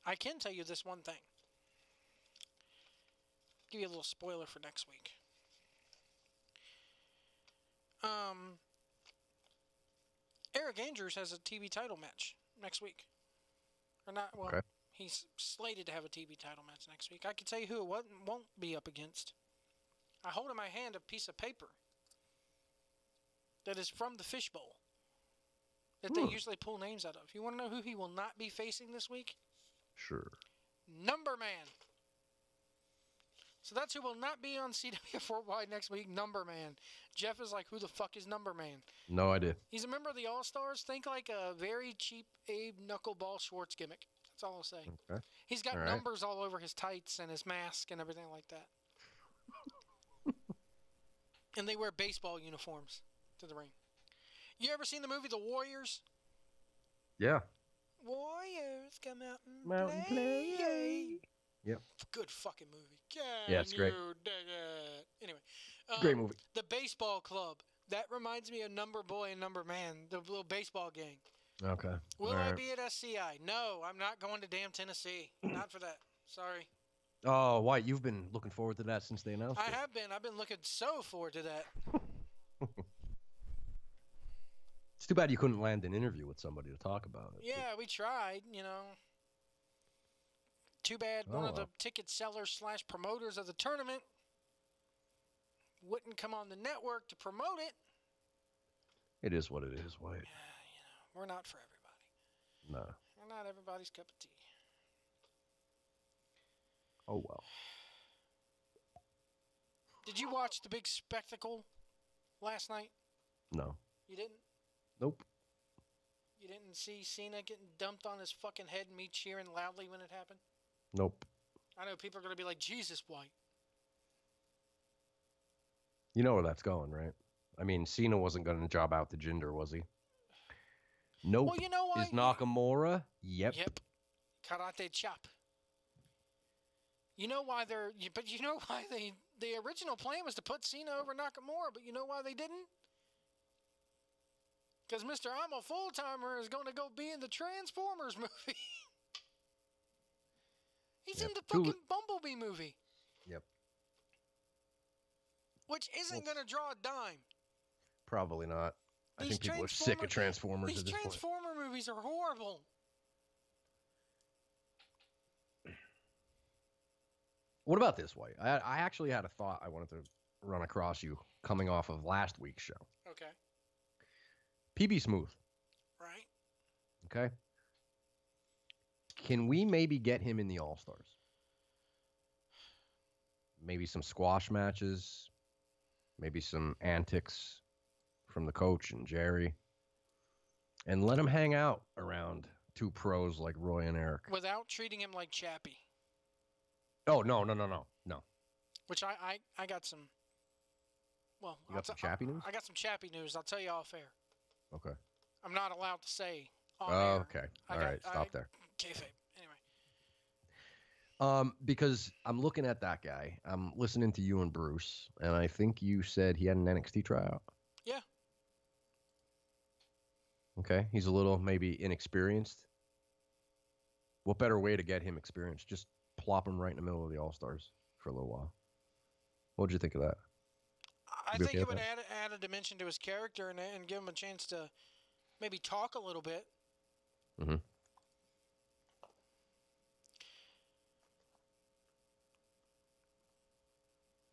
I can tell you this one thing. Give you a little spoiler for next week. Eric Andrews has a TV title match next week. Or not, well, okay. He's slated to have a TV title match next week. I can tell you who it won't be up against. I hold in my hand a piece of paper that is from the fishbowl that they usually pull names out of. You want to know who he will not be facing this week? Sure. Number Man. So that's who will not be on CWF Worldwide next week, Number Man. Jeff is like, who the fuck is Number Man? No idea. He's a member of the All-Stars. Think like a very cheap Abe Knuckleball Schwartz gimmick. That's all I'll say. Okay. He's got numbers all over his tights and his mask and everything like that. And they wear baseball uniforms to the ring. You ever seen the movie The Warriors? Yeah. Warriors come out and play. Yep. Good fucking movie. Yeah, it's great. Dig it? Anyway. Great movie. The baseball club. That reminds me of Number Boy and Number Man, the little baseball gang. Okay. Will I be at SCI? No, I'm not going to damn Tennessee. Not for that. Sorry. Oh, White, you've been looking forward to that since they announced it. I have been. I've been looking so forward to that. It's too bad you couldn't land an interview with somebody to talk about it. Yeah, we tried, you know. Too bad one of the ticket sellers / promoters of the tournament wouldn't come on the network to promote it. It is what it is, White. Yeah, we're not for everybody. No. We're not everybody's cup of tea. Oh, well. Did you watch the big spectacle last night? No. You didn't? Nope. You didn't see Cena getting dumped on his fucking head and me cheering loudly when it happened? Nope. I know people are going to be like, Jesus, White. You know where that's going, right? I mean, Cena wasn't going to job out to Jinder, was he? Nope. Well, you know what? Is Nakamura? Yep. Karate chop. You know why the original plan was to put Cena over Nakamura, but you know why they didn't? Because Mr. I'm a Full-Timer is going to go be in the Transformers movie. He's in the fucking Bumblebee movie. Yep. Which isn't going to draw a dime. Probably not. I think people are sick of Transformers at this point. These Transformer movies are horrible. What about this, White? I actually had a thought I wanted to run across you coming off of last week's show. Okay. PB Smooth. Right. Okay. Can we maybe get him in the All-Stars? Maybe some squash matches. Maybe some antics from the coach and Jerry. And let him hang out around two pros like Roy and Eric. Without treating him like Chappie. Oh, no. Which I got some. Well, You got some chappy news? I got some chappy news. I'll tell you off air. Okay. I'm not allowed to say on Oh, air. okay. All right. Stop there. Kayfabe. Anyway. Because I'm looking at that guy. I'm listening to you and Bruce, and I think you said he had an NXT tryout. Yeah. Okay. He's a little maybe inexperienced. What better way to get him experience? Just plop him right in the middle of the All-Stars for a little while. What'd you think of that? I think it would add a dimension to his character and give him a chance to maybe talk a little bit. Mm-hmm.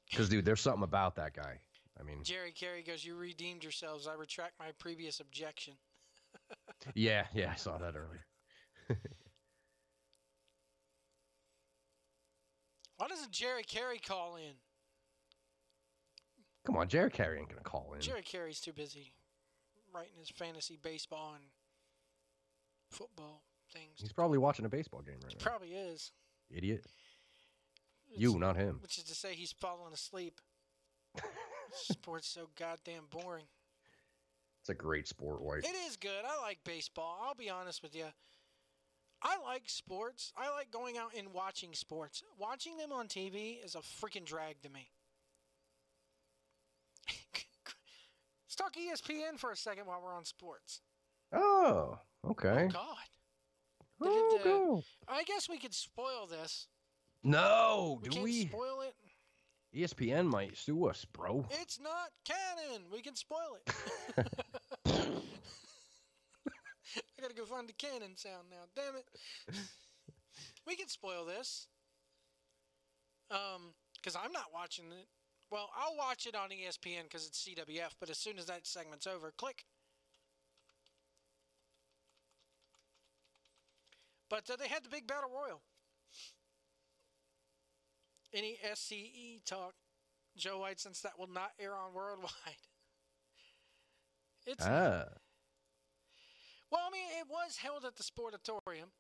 Because, dude, there's something about that guy. I mean, Jerry Carey goes, "You redeemed yourselves. I retract my previous objection." yeah, I saw that earlier. Why doesn't Jerry Carey call in? Come on, Jerry Carey ain't going to call in. Jerry Carey's too busy writing his fantasy baseball and football things. He's probably watching a baseball game right now. Probably is. Idiot. You, not him. Which is to say he's falling asleep. Sport's so goddamn boring. It's a great sport, White. It is good. I like baseball. I'll be honest with you. I like sports. I like going out and watching sports. Watching them on TV is a freaking drag to me. Let's talk ESPN for a second while we're on sports. Oh, okay. Oh, God. Oh, I guess we could spoil this. No, we do can't we? Spoil it? ESPN might sue us, bro. It's not canon. We can spoil it. I gotta go find the canon sound now. Damn it. We can spoil this. Because I'm not watching it. Well, I'll watch it on ESPN because it's CWF, but as soon as that segment's over, click. But they had the big battle royal. Any SCE talk, Joe White, since that will not air on Worldwide. Well, I mean, it was held at the Sportatorium.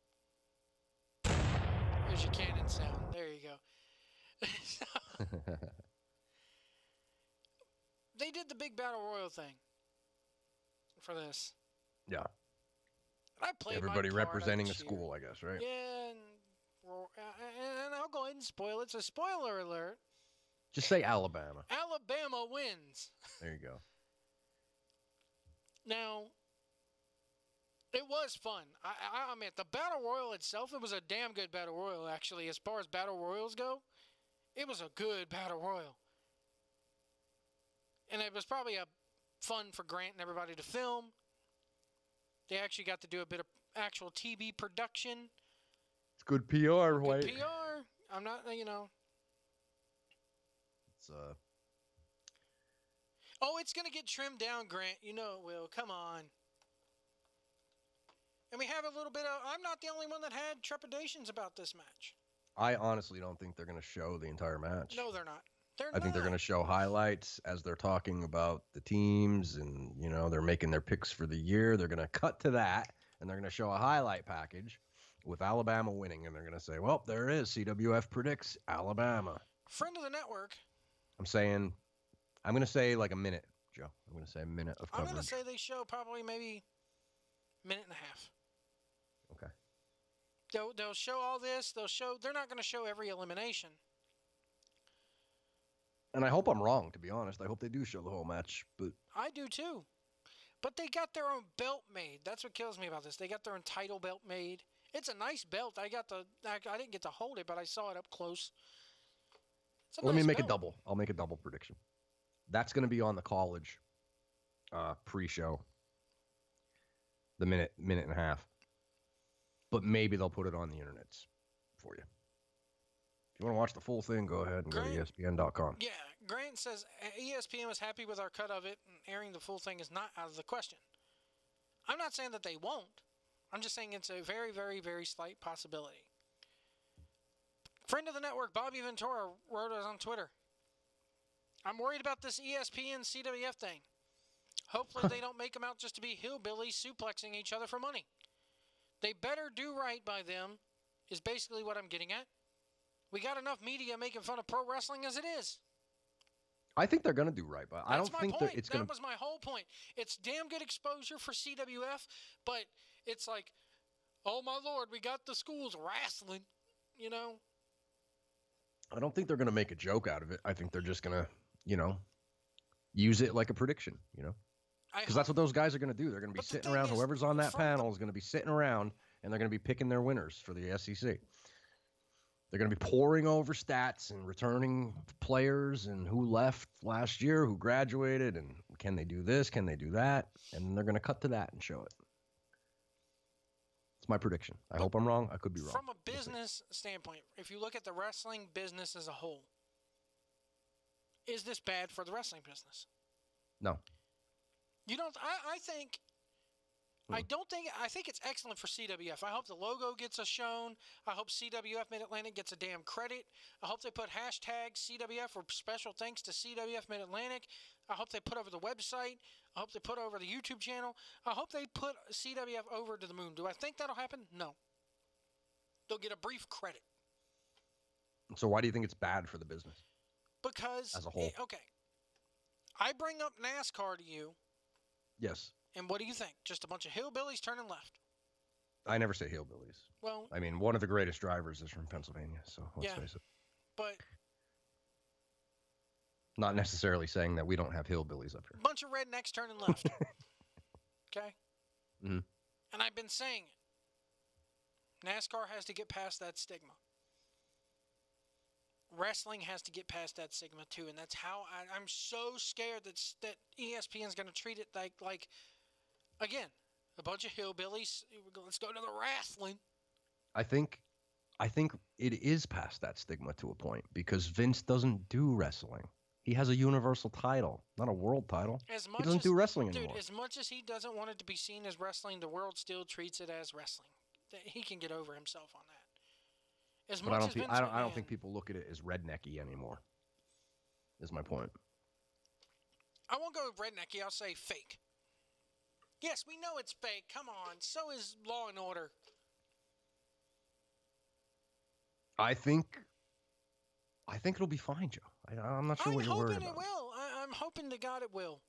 There's your cannon sound. There you go. They did the big battle royal thing for this. Yeah. I played everybody my part. representing a school, I guess, right? Yeah, and I'll go ahead and spoil it. So, spoiler alert. Just say Alabama. Alabama wins. There you go. Now, it was fun. I mean, the battle royal itself, it was a damn good battle royal, actually. As far as battle royals go, it was a good battle royal. And it was probably a fun for Grant and everybody to film. They actually got to do a bit of actual TV production. It's good PR, White. Good PR. I'm not, It's Oh, it's gonna get trimmed down, Grant. You know it will. Come on. And we have a little bit of. I'm not the only one that had trepidations about this match. I honestly don't think they're going to show the entire match. No, they're not. I think they're going to show highlights as they're talking about the teams and, they're making their picks for the year. They're going to cut to that, and they're going to show a highlight package with Alabama winning, and they're going to say, well, there it is. CWF predicts Alabama. Friend of the network. I'm going to say like a minute, Joe. I'm going to say a minute of coverage. I'm going to say they show probably maybe a minute and a half. Okay. They'll show all this. They're not going to show every elimination. And I hope I'm wrong, to be honest. I hope they do show the whole match. But I do too. But they got their own belt made. That's what kills me about this. They got their own title belt made. It's a nice belt. I didn't get to hold it, but I saw it up close. Let me make a double. I'll make a double prediction. That's going to be on the college pre-show. The minute and a half. But maybe they'll put it on the internets for you. If you want to watch the full thing, go ahead and go to ESPN.com. Yeah, Grant says ESPN was happy with our cut of it, and airing the full thing is not out of the question. I'm not saying that they won't. I'm just saying it's a very, very, very slight possibility. Friend of the network, Bobby Ventura, wrote us on Twitter. I'm worried about this ESPN CWF thing. Hopefully they don't make them out just to be hillbillies suplexing each other for money. They better do right by them, is basically what I'm getting at. We got enough media making fun of pro wrestling as it is. I think they're going to do right, but I don't think that it's going to. That was my whole point. It's damn good exposure for CWF, but it's like, oh my Lord, we got the schools wrestling, you know? I don't think they're going to make a joke out of it. I think they're just going to, use it like a prediction, Because that's what those guys are going to do. They're going to be sitting around. Whoever's on that panel is going to be sitting around, and they're going to be picking their winners for the SEC. They're going to be poring over stats and returning players and who left last year, who graduated, and can they do this, can they do that? And they're going to cut to that and show it. It's my prediction. I hope I'm wrong. I could be wrong. From a business standpoint, if you look at the wrestling business as a whole, is this bad for the wrestling business? No. You don't. I think. I think it's excellent for CWF. I hope the logo gets shown. I hope CWF Mid-Atlantic gets a damn credit. I hope they put hashtag CWF or special thanks to CWF Mid-Atlantic. I hope they put over the website. I hope they put over the YouTube channel. I hope they put CWF over to the moon. Do I think that'll happen? No. They'll get a brief credit. So why do you think it's bad for the business? Because, as a whole. Okay. I bring up NASCAR to you. Yes. And what do you think? Just a bunch of hillbillies turning left? I never say hillbillies. Well, I mean, one of the greatest drivers is from Pennsylvania, so let's face it. But not necessarily saying that we don't have hillbillies up here. Bunch of rednecks turning left. Okay? Mm-hmm. And I've been saying it. NASCAR has to get past that stigma. Wrestling has to get past that stigma too, and that's how I'm so scared that ESPN's going to treat it like again, a bunch of hillbillies. Let's go to the wrestling. I think it is past that stigma to a point because Vince doesn't do wrestling. He has a universal title, not a world title. He doesn't do wrestling anymore. Dude, as much as he doesn't want it to be seen as wrestling, the world still treats it as wrestling. He can get over himself on that. But I don't think people look at it as rednecky anymore. Is my point. I won't go rednecky. I'll say fake. Yes, we know it's fake. Come on. So is Law and Order. I think it'll be fine, Joe. I'm not sure what you're worried about. I'm hoping it will. I'm hoping to God it will.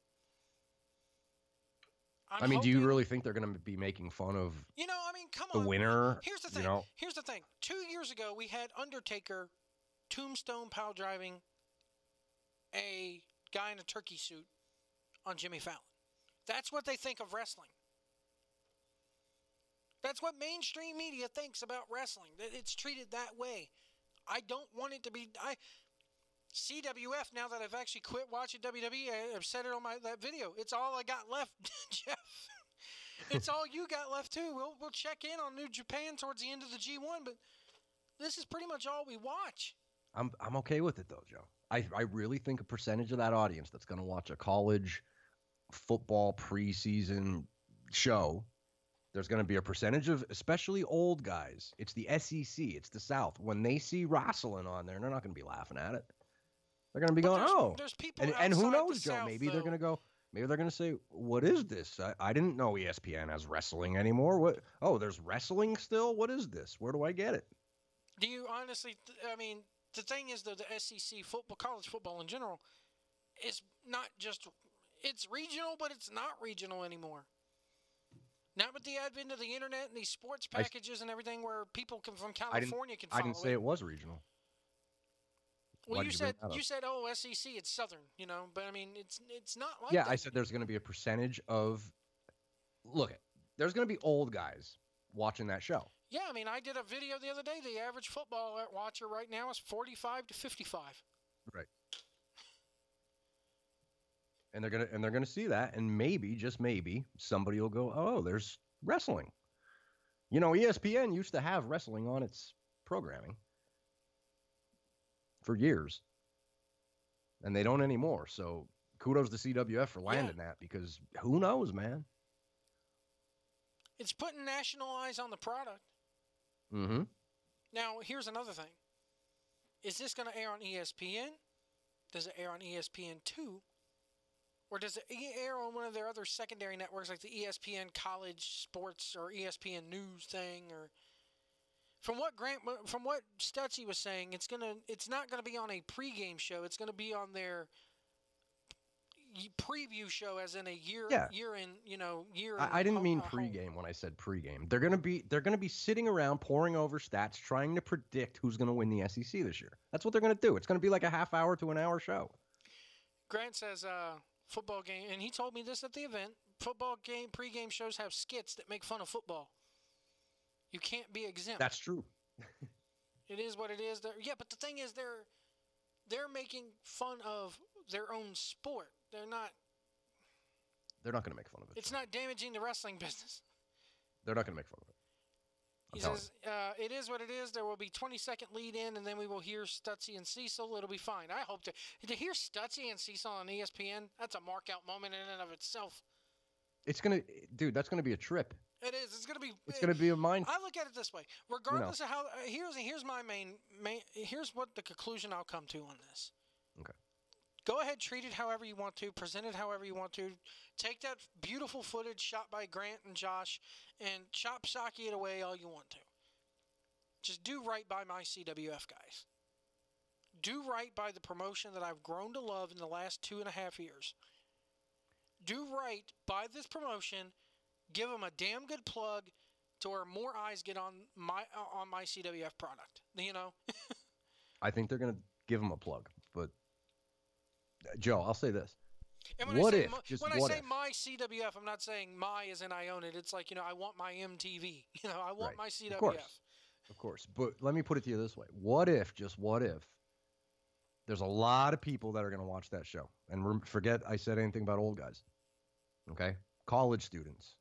Do you really think they're going to be making fun of come the on. winner? Here's the thing. Here's the thing. 2 years ago, we had Undertaker tombstone pile driving a guy in a turkey suit on Jimmy Fallon. That's what they think of wrestling. That's what mainstream media thinks about wrestling. That it's treated that way. I don't want it to be. CWF, now that I've actually quit watching WWE, I've said it on that video. It's all I got left, Jeff. It's all you got left, too. We'll check in on New Japan towards the end of the G1, but this is pretty much all we watch. I'm okay with it, though, Joe. I really think a percentage of that audience that's going to watch a college football preseason show, there's going to be a percentage of especially old guys. It's the SEC. It's the South. When they see wrestling on there, they're not going to be laughing at it. They're going to be going, there's people and who knows, the Joe? South, maybe they're going to go. Maybe they're going to say, "What is this? I didn't know ESPN has wrestling anymore. What? Oh, there's wrestling still. What is this? Where do I get it?" Do you honestly? The thing is, though, the SEC football, college football in general, is not just. It's regional, but it's not regional anymore. Not with the advent of the internet and these sports packages and everything, where people from California can follow it. I didn't say it was regional. Well, you said, oh, SEC, it's Southern, but it's not like that. Yeah, I said there's going to be a percentage of, there's going to be old guys watching that show. Yeah, I did a video the other day. The average football watcher right now is 45 to 55. Right. And they're gonna see that, and maybe, just maybe, somebody will go, oh, there's wrestling. ESPN used to have wrestling on its programming for years, and they don't anymore. So kudos to CWF for landing that, because who knows, man? It's putting national eyes on the product. Mm-hmm. Now, here's another thing. Is this going to air on ESPN? Does it air on ESPN2? Or does it air on one of their other secondary networks like the ESPN College Sports or ESPN News thing? From what Stutzy was saying, it's not gonna be on a pregame show. It's gonna be on their preview show, as in a year in. I didn't mean pregame when I said pregame. They're gonna be sitting around poring over stats, trying to predict who's gonna win the SEC this year. That's what they're gonna do. It's gonna be like a half hour to an hour show. Grant says football game, and he told me this at the event. Football game pregame shows have skits that make fun of football. You can't be exempt. That's true. It is what it is. Yeah, but the thing is, they're making fun of their own sport. They're not going to make fun of it. It's not damaging the wrestling business. They're not going to make fun of it. He says, it is what it is. There will be 20-second lead in, and then we will hear Stutzy and Cecil. It'll be fine. I hope to hear Stutzy and Cecil on ESPN. That's a mark-out moment in and of itself. It's going to, dude, that's going to be a trip. It is. It's going to be a mind. I look at it this way. Regardless of how, here's my main, here's what the conclusion I'll come to on this. Okay. Go ahead, treat it however you want to, present it however you want to. Take that beautiful footage shot by Grant and Josh and chop socky it away all you want to. Just do right by my CWF guys. Do right by the promotion that I've grown to love in the last 2.5 years. Do right by this promotion. Give them a damn good plug to where more eyes get on my CWF product. You know? I think they're going to give them a plug, but Joe, I'll say this. And when I say my CWF, I'm not saying my as in I own it. It's like, I want my MTV. I want my CWF. Of course. But let me put it to you this way. What if, just what if, there's a lot of people that are going to watch that show? And forget I said anything about old guys. Okay? College students.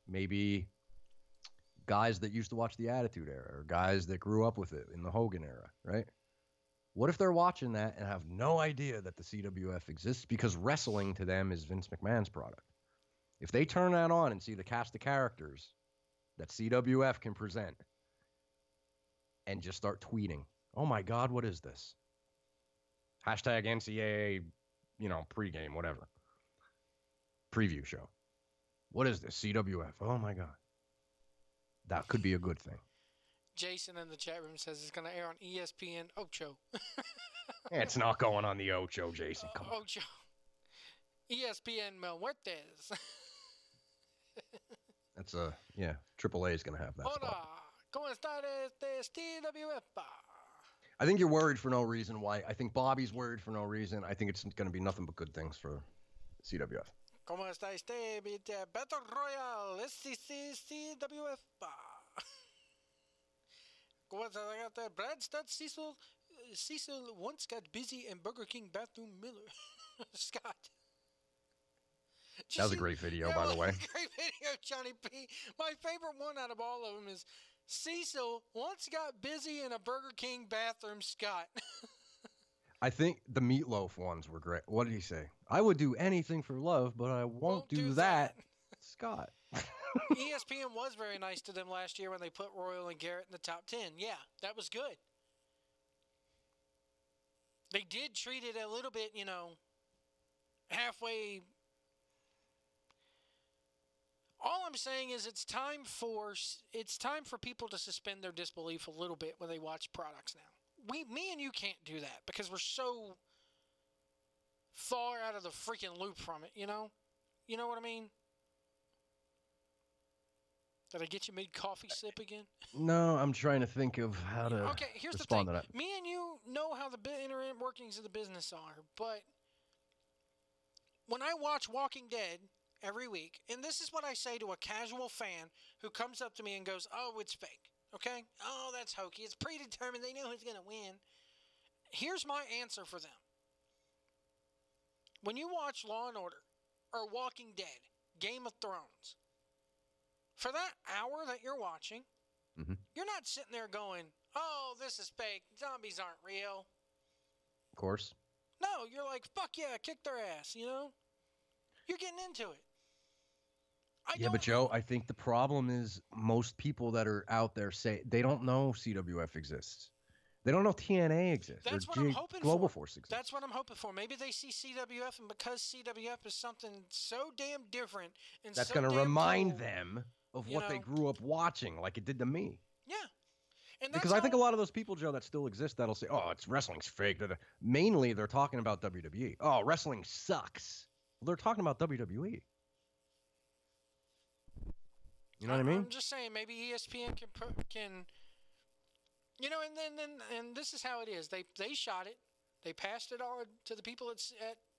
Maybe guys that used to watch the Attitude Era, or guys that grew up with it in the Hogan era, right? What if they're watching that and have no idea that the CWF exists, because wrestling to them is Vince McMahon's product? If they turn that on and see the cast of characters that CWF can present and just start tweeting, oh my God, what is this? Hashtag NCAA, pregame, whatever. Preview show. What is this? CWF. Oh my God. That could be a good thing. Jason in the chat room says it's going to air on ESPN Ocho. It's not going on the Ocho, Jason. Come on. Ocho. ESPN Muertes. That's Triple A is going to have that Hola. spot. ¿Cómo está CWF? I think you're worried for no reason. Why? I think Bobby's worried for no reason. I think it's going to be nothing but good things for CWF. ¿Cómo está Battle Royale? CWF. Brad Stutz, Cecil once got busy in Burger King bathroom Miller. Scott. That was a great video, by the way. Great video, Johnny P. My favorite one out of all of them is Cecil once got busy in a Burger King bathroom, Scott. I think the Meatloaf ones were great. What did he say? I would do anything for love, but I won't do that. Scott. ESPN was very nice to them last year when they put Royal and Garrett in the top 10. Yeah, that was good. They did treat it a little bit, halfway. All I'm saying is it's time for people to suspend their disbelief a little bit when they watch products now. Me and you can't do that because we're so far out of the freaking loop from it, You know what I mean? Did I get you mid-coffee sip again? No, I'm trying to think of how to here's respond the thing. to that. Me and you know how the inner workings of the business are, but when I watch Walking Dead every week, and this is what I say to a casual fan who comes up to me and goes, oh, it's fake, okay? Oh, that's hokey. It's predetermined. They know who's going to win. Here's my answer for them. When you watch Law & Order or Walking Dead, Game of Thrones, for that hour that you're watching, you're not sitting there going, oh, this is fake. Zombies aren't real. Of course. No, you're like, fuck yeah, kick their ass, You're getting into it. But Joe, I think the problem is most people that are out there say they don't know CWF exists. They don't know TNA exists. That's what I'm hoping Global for. Force exists. That's what I'm hoping for. Maybe they see CWF, and because CWF is something so damn different and that's so going to damn remind cool, them of what they grew up watching, like it did to me. Yeah, And because I think a lot of those people, Joe, that still exist, that'll say, "Oh, it's wrestling's fake." Mainly, they're talking about WWE. Oh, wrestling sucks. Well, they're talking about WWE. You know what I mean? I'm just saying, maybe ESPN can, you know, and this is how it is. They shot it, they passed it on to the people at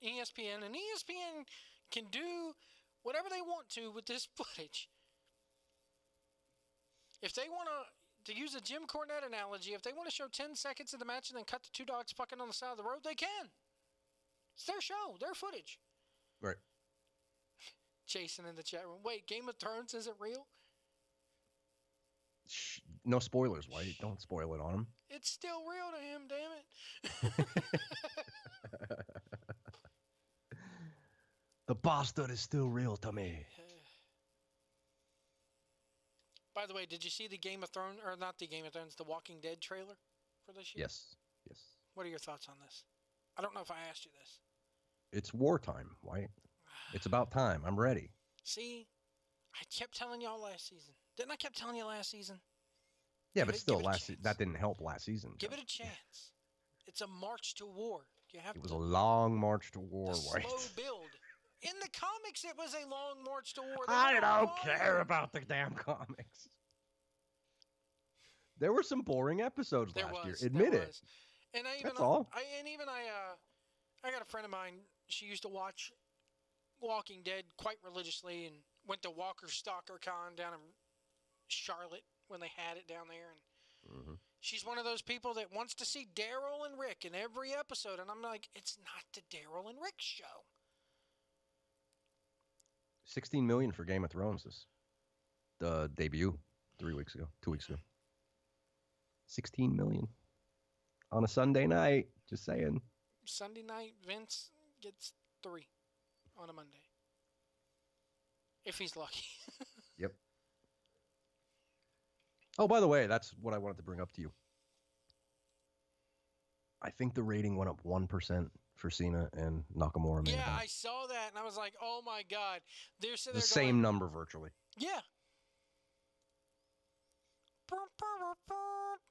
ESPN, and ESPN can do whatever they want to with this footage. If they want to use a Jim Cornette analogy, if they want to show 10 seconds of the match and then cut to two dogs fucking on the side of the road, they can. It's their show, their footage. Right. Jason in the chat room. Wait, Game of Thrones isn't real? No spoilers, White. Don't spoil it on him. It's still real to him, damn it. The bastard is still real to me. By the way, did you see the Game of Thrones, or not the Game of Thrones, the Walking Dead trailer for this year? Yes. What are your thoughts on this? I don't know if I asked you this. It's wartime, White. It's about time. I'm ready. See, I kept telling y'all last season. Didn't I kept telling you last season? Yeah, but still, that didn't help last season. Give it a chance. It's a march to war. It was a long march to war, White. Slow build. In the comics, it was a long march to war. I don't care about the damn comics. There were some boring episodes last year. Admit it. And That's all. I got a friend of mine. She used to watch Walking Dead quite religiously and went to Walker Stalker Con down in Charlotte when they had it down there. And she's one of those people that wants to see Daryl and Rick in every episode. And I'm like, it's not the Daryl and Rick show. 16 million for Game of Thrones is the debut 2 weeks ago. 16 million on a Sunday night. Just saying. Sunday night, Vince gets 3 on a Monday. If he's lucky. Yep. Oh, by the way, that's what I wanted to bring up to you. I think the rating went up 1% for Cena and Nakamura. Yeah, I saw that, and I was like, oh, my God. They're the same number virtually. Yeah.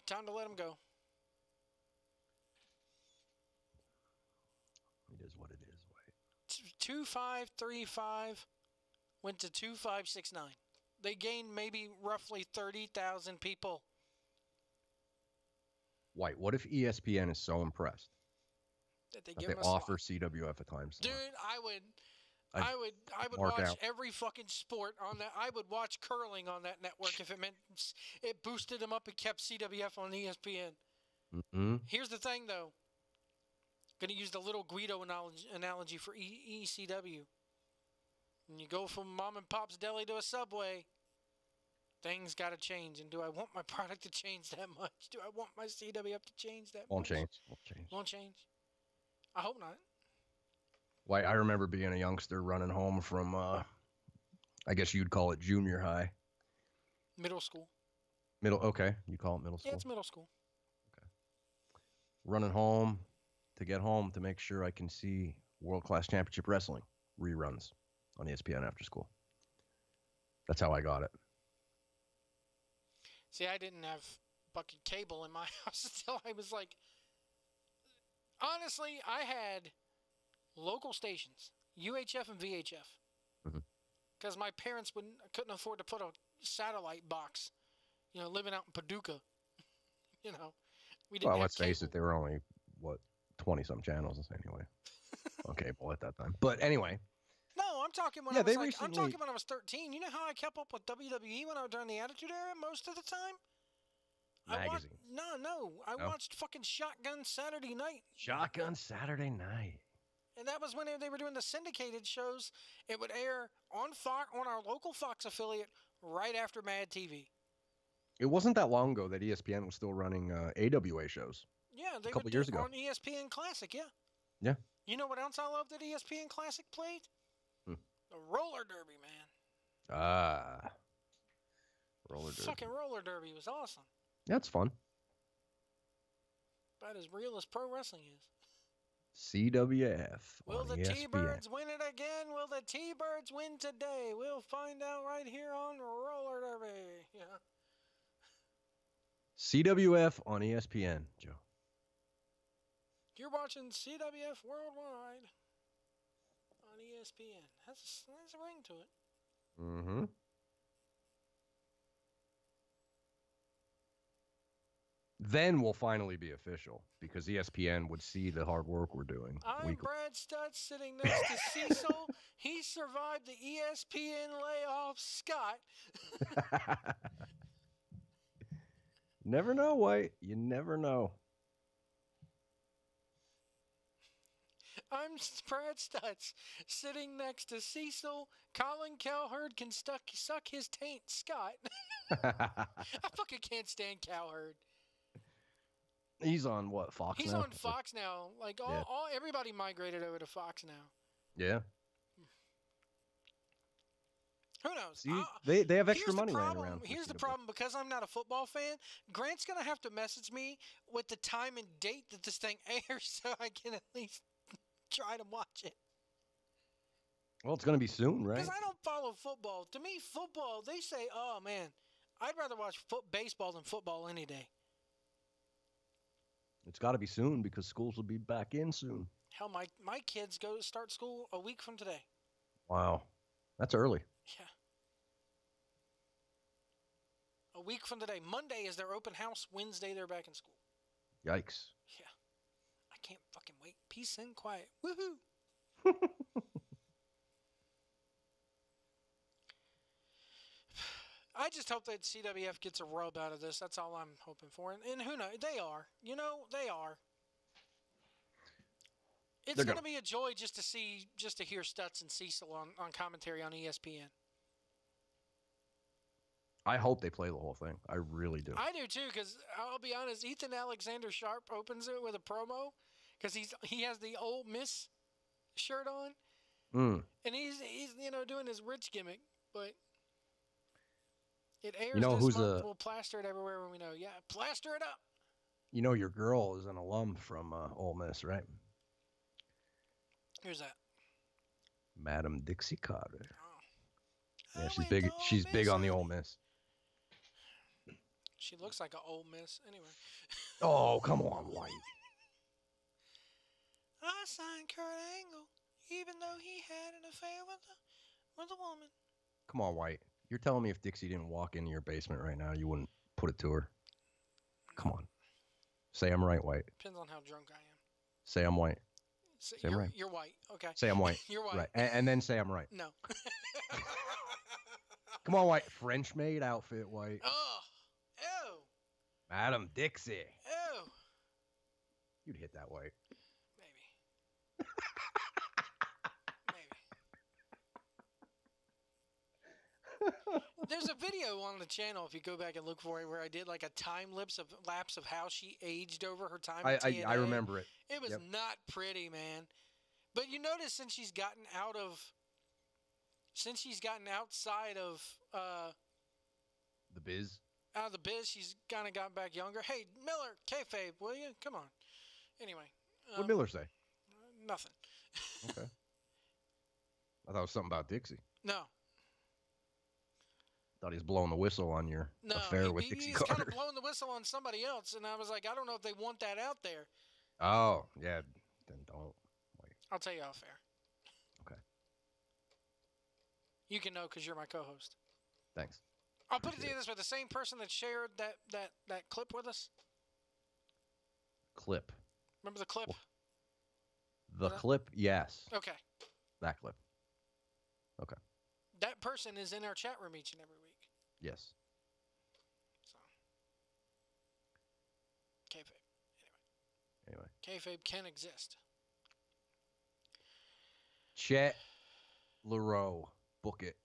Time to let him go. It is what it is. 2535 went to 2569. They gained maybe roughly 30,000 people. White, what if ESPN is so impressed that they offer CWF a time slot? Dude, I would watch every fucking sport on that. I would watch curling on that network if it meant it boosted them up and kept CWF on ESPN. Mm-hmm. Here's the thing, though. Going to use the little Guido analogy for ECW. When you go from mom and pop's deli to a Subway, things got to change. And do I want my product to change that much? Do I want my CWF to change that much? Won't change. I hope not. Why, I remember being a youngster running home from, I guess you'd call it junior high. Middle school. Okay. You call it middle school? Yeah, it's middle school. Okay. Running home to get home to make sure I can see World Class Championship Wrestling reruns on ESPN after school. That's how I got it. See, I didn't have fucking cable in my house until I was like, honestly, I had local stations, UHF and VHF, because my parents couldn't afford to put a satellite box, living out in Paducah. We didn't. Well, let's face it, there were only 20-some channels anyway on cable at that time. But anyway. No, I'm talking when I'm talking when I was 13. You know how I kept up with WWE when I was during the Attitude Era most of the time? Magazine. I watched fucking Shotgun Saturday Night. Shotgun Saturday Night. And that was when they were doing the syndicated shows. It would air on our local Fox affiliate right after Mad TV. It wasn't that long ago that ESPN was still running AWA shows. Yeah, they a couple years ago on ESPN Classic. Yeah. Yeah. You know what else I love that ESPN Classic played? The roller derby, man. Roller derby. Fucking roller derby was awesome. Yeah, it's fun. About as real as pro wrestling is. CWF. Will the T-Birds win it again? Will the T-Birds win today? We'll find out right here on Roller Derby. Yeah. CWF on ESPN, Joe. You're watching CWF Worldwide on ESPN. Has a ring to it. Mm-hmm. Then we'll finally be official because ESPN would see the hard work we're doing. I'm Brad Stutz sitting next to Cecil. He survived the ESPN layoff. Scott. Never know, White. You never know. I'm Brad Stutz sitting next to Cecil. Colin Cowherd can suck his taint. Scott. I fucking can't stand Cowherd. He's on what, Fox He's now? on Fox now. Like everybody migrated over to Fox now. Yeah. Who knows? See, they have extra money laying around. Here's the problem. Because I'm not a football fan, Grant's going to have to message me with the time and date that this thing airs so I can at least try to watch it. Well, it's going to be soon, right? Because I don't follow football. To me, football, they say, oh, man, I'd rather watch baseball than football any day. It's got to be soon because schools will be back in soon. Hell, my kids go to start school a week from today. Wow. That's early. Yeah. A week from today. Monday is their open house. Wednesday, they're back in school. Yikes. Yeah. I can't fucking wait. Peace and quiet. Woohoo. I just hope that CWF gets a rub out of this. That's all I'm hoping for. And who knows? They are. You know, they are. It's going to be a joy just to hear Stutz and Cecil on commentary on ESPN. I hope they play the whole thing. I really do. I do too, because I'll be honest, Ethan Alexander Sharp opens it with a promo because he has the Ole Miss shirt on, and he's doing his rich gimmick, but it airs this month. We'll plaster it everywhere when we know. Yeah, plaster it up. You know your girl is an alum from Ole Miss, right? Who's that? Madam Dixie Carter. Oh. Yeah, she's big. She's big on the Ole Miss. She looks like an Ole Miss. Anyway. Oh, come on, White. I signed Kurt Angle, even though he had an affair with a woman. Come on, White. You're telling me if Dixie didn't walk into your basement right now, you wouldn't put it to her? Come on. Say I'm right, White. Depends on how drunk I am. Say I'm white. Say I'm right. You're white. Okay. Say I'm white. You're white. Right. And then say I'm right. No. Come on, White. French maid outfit, White. Oh. Ew. Madam Dixie. Ew. You'd hit that, White. Maybe. There's a video on the channel, if you go back and look for it, where I did like a time lapse of how she aged over her time. I remember it. It was not pretty, man. But you notice since she's gotten outside of the biz. Out of the biz, she's kind of gotten back younger. Hey, Miller, kayfabe, will you? Come on. Anyway. What'd Miller say? Nothing. Okay. I thought it was something about Dixie. No. Thought he was blowing the whistle on your affair with Dixie Carter. He's kind of blowing the whistle on somebody else, and I was like, I don't know if they want that out there. Oh, yeah. Then don't. Wait. I'll tell you off air. Okay. You can know because you're my co-host. Thanks. I'll put it to you this way: the same person that shared that clip with us. Clip. Remember the clip? The clip, yes. Okay. That clip. Okay. That person is in our chat room each and every week. Yes. So. Kayfabe. Anyway. Kayfabe can exist. Chet LaRoe, book it.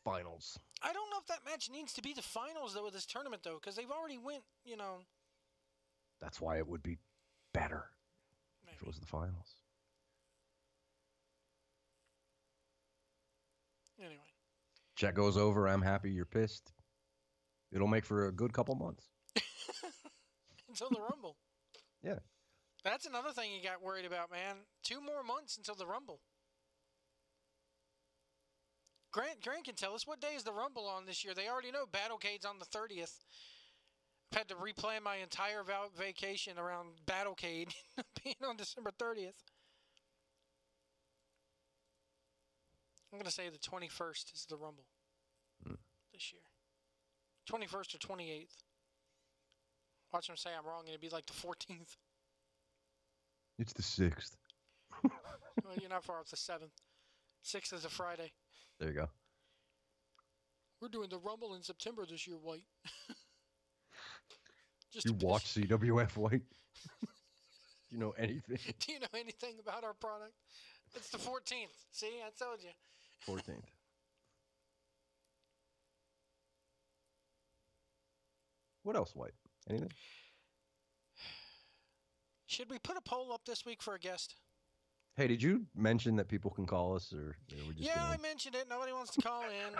Finals. I don't know if that match needs to be the finals though with this tournament though, because they've already went. That's why it would be better Maybe. if it was the finals. Anyway. Chet goes over. I'm happy. You're pissed. It'll make for a good couple months. Until the Rumble. Yeah. That's another thing you got worried about, man. 2 more months until the Rumble. Grant can tell us what day is the Rumble on this year. They already know Battlecade's on the 30th. Had to replan my entire vacation around Battlecade being on December 30th. I'm going to say the 21st is the Rumble this year. 21st or 28th. Watch them say I'm wrong, and it'd be like the 14th. It's the 6th. Well, you're not far off the 7th. 6th is a Friday. There you go. We're doing the Rumble in September this year, White. You watch CWF, White? You know anything? Do you know anything about our product? It's the 14th. See, I told you. 14th. What else, White? Anything? Should we put a poll up this week for a guest? Hey, did you mention that people can call us, or we're just I mentioned it. Nobody wants to call in.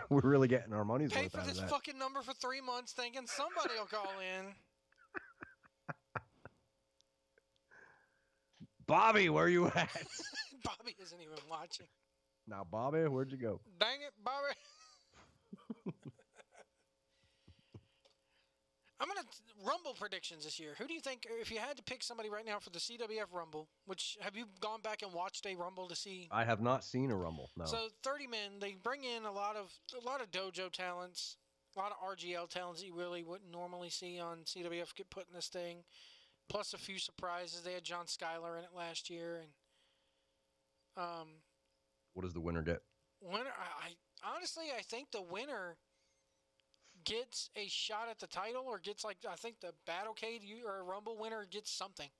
We're really getting our money's Pay worth for out of this that. fucking number for 3 months, thinking somebody will call in. Bobby, where you at? Bobby isn't even watching. Now, Bobby, where'd you go? Dang it, Bobby. I'm going to Rumble predictions this year. Who do you think, if you had to pick somebody right now for the CWF Rumble, which have you gone back and watched a Rumble to see? I have not seen a Rumble, no. So 30 men, they bring in a lot of dojo talents, a lot of RGL talents that you really wouldn't normally see on CWF get put in this thing, plus a few surprises. They had John Schuyler in it last year. And what does the winner get? I honestly, I think the winner gets a shot at the title, or gets, like, I think the Battlecade or Rumble winner gets something.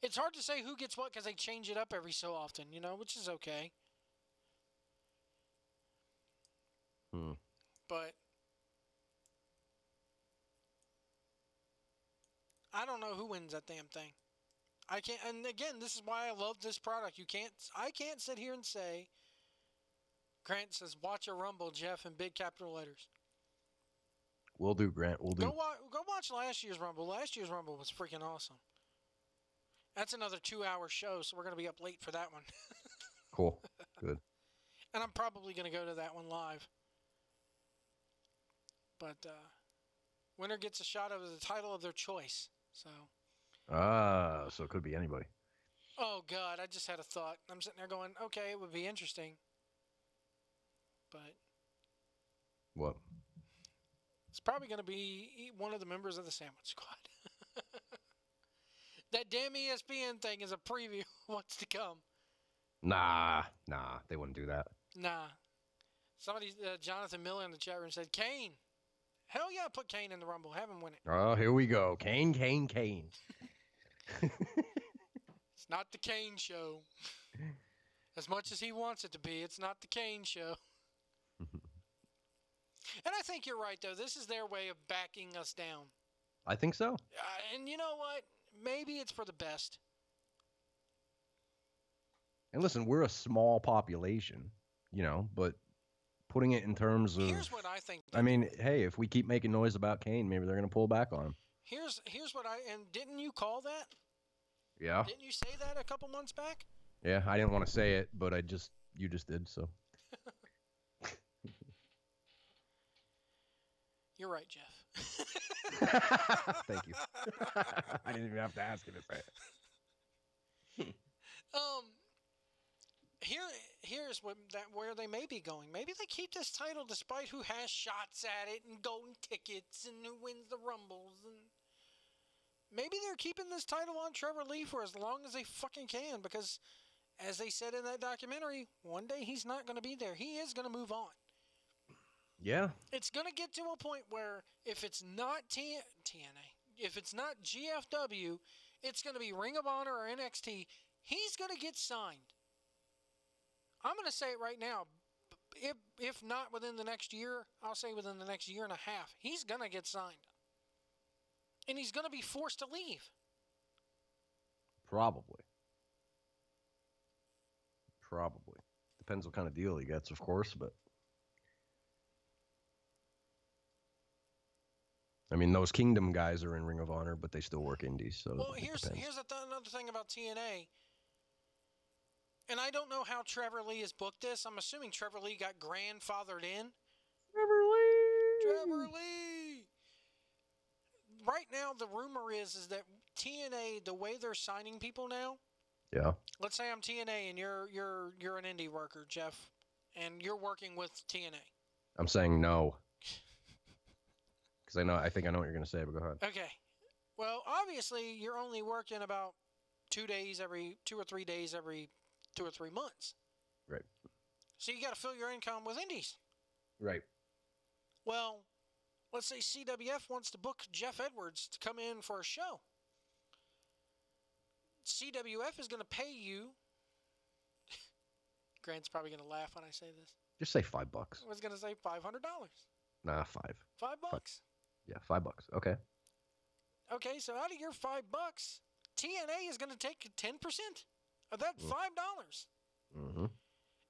It's hard to say who gets what because they change it up every so often, which is okay. But I don't know who wins that damn thing. I can't, and again, this is why I love this product. I can't sit here and say, Grant says, watch a Rumble, Jeff, in big capital letters. We'll do, Grant. We'll do. Go watch last year's Rumble. Last year's Rumble was freaking awesome. That's another 2-hour show, so we're going to be up late for that one. Cool. Good. And I'm probably going to go to that one live. But winner gets a shot of the title of their choice. So it could be anybody. Oh, God, I just had a thought. I'm sitting there going, okay, it would be interesting. But what? It's probably going to be one of the members of the Sandwich Squad. That damn ESPN thing is a preview of what's to come. Nah, they wouldn't do that. Nah. Somebody, Jonathan Miller in the chat room said, Kane. Hell yeah, put Kane in the Rumble. Have him win it. Oh, here we go. Kane. It's not the Kane show. As much as he wants it to be, it's not the Kane show. And I think you're right, though. This is their way of backing us down. I think so. And you know what? Maybe it's for the best. And listen, we're a small population, but putting it in terms of... Here's what I think. I mean, hey, if we keep making noise about Kane, maybe they're going to pull back on him. Here's what and didn't you call that? Yeah. Didn't you say that a couple months back? Yeah, I didn't want to say it, but you just did, so... You're right, Jeff. Thank you. I didn't even have to ask you to say it. Here's where they may be going. Maybe they keep this title despite who has shots at it and golden tickets and who wins the Rumbles. And maybe they're keeping this title on Trevor Lee for as long as they fucking can, because, as they said in that documentary, one day he's not going to be there. He is going to move on. Yeah. It's going to get to a point where if it's not TNA, if it's not GFW, it's going to be Ring of Honor or NXT. He's going to get signed. I'm going to say it right now. If not within the next year, I'll say within the next year and a half, he's going to get signed. And he's going to be forced to leave. Probably. Depends what kind of deal he gets, of course, but... I mean, those Kingdom guys are in Ring of Honor, but they still work indies. So well, here's another thing about TNA. And I don't know how Trevor Lee has booked this. I'm assuming Trevor Lee got grandfathered in. Trevor Lee! right now the rumor is that TNA, the way they're signing people now. Yeah. Let's say I'm TNA and you're an indie worker, Jeff, and you're working with TNA. I'm saying no. Because I think I know what you're going to say, but go ahead. Okay. Well, obviously, you're only working about 2 or 3 days every 2 or 3 months. Right. So you got to fill your income with indies. Right. Well, let's say CWF wants to book Jeff Edwards to come in for a show. CWF is going to pay you. Grant's probably going to laugh when I say this. Just say $5. I was going to say $500. Nah, 5. $5. Yeah, $5. Okay. Okay, so out of your $5, TNA is going to take 10% of that $5. Mm-hmm.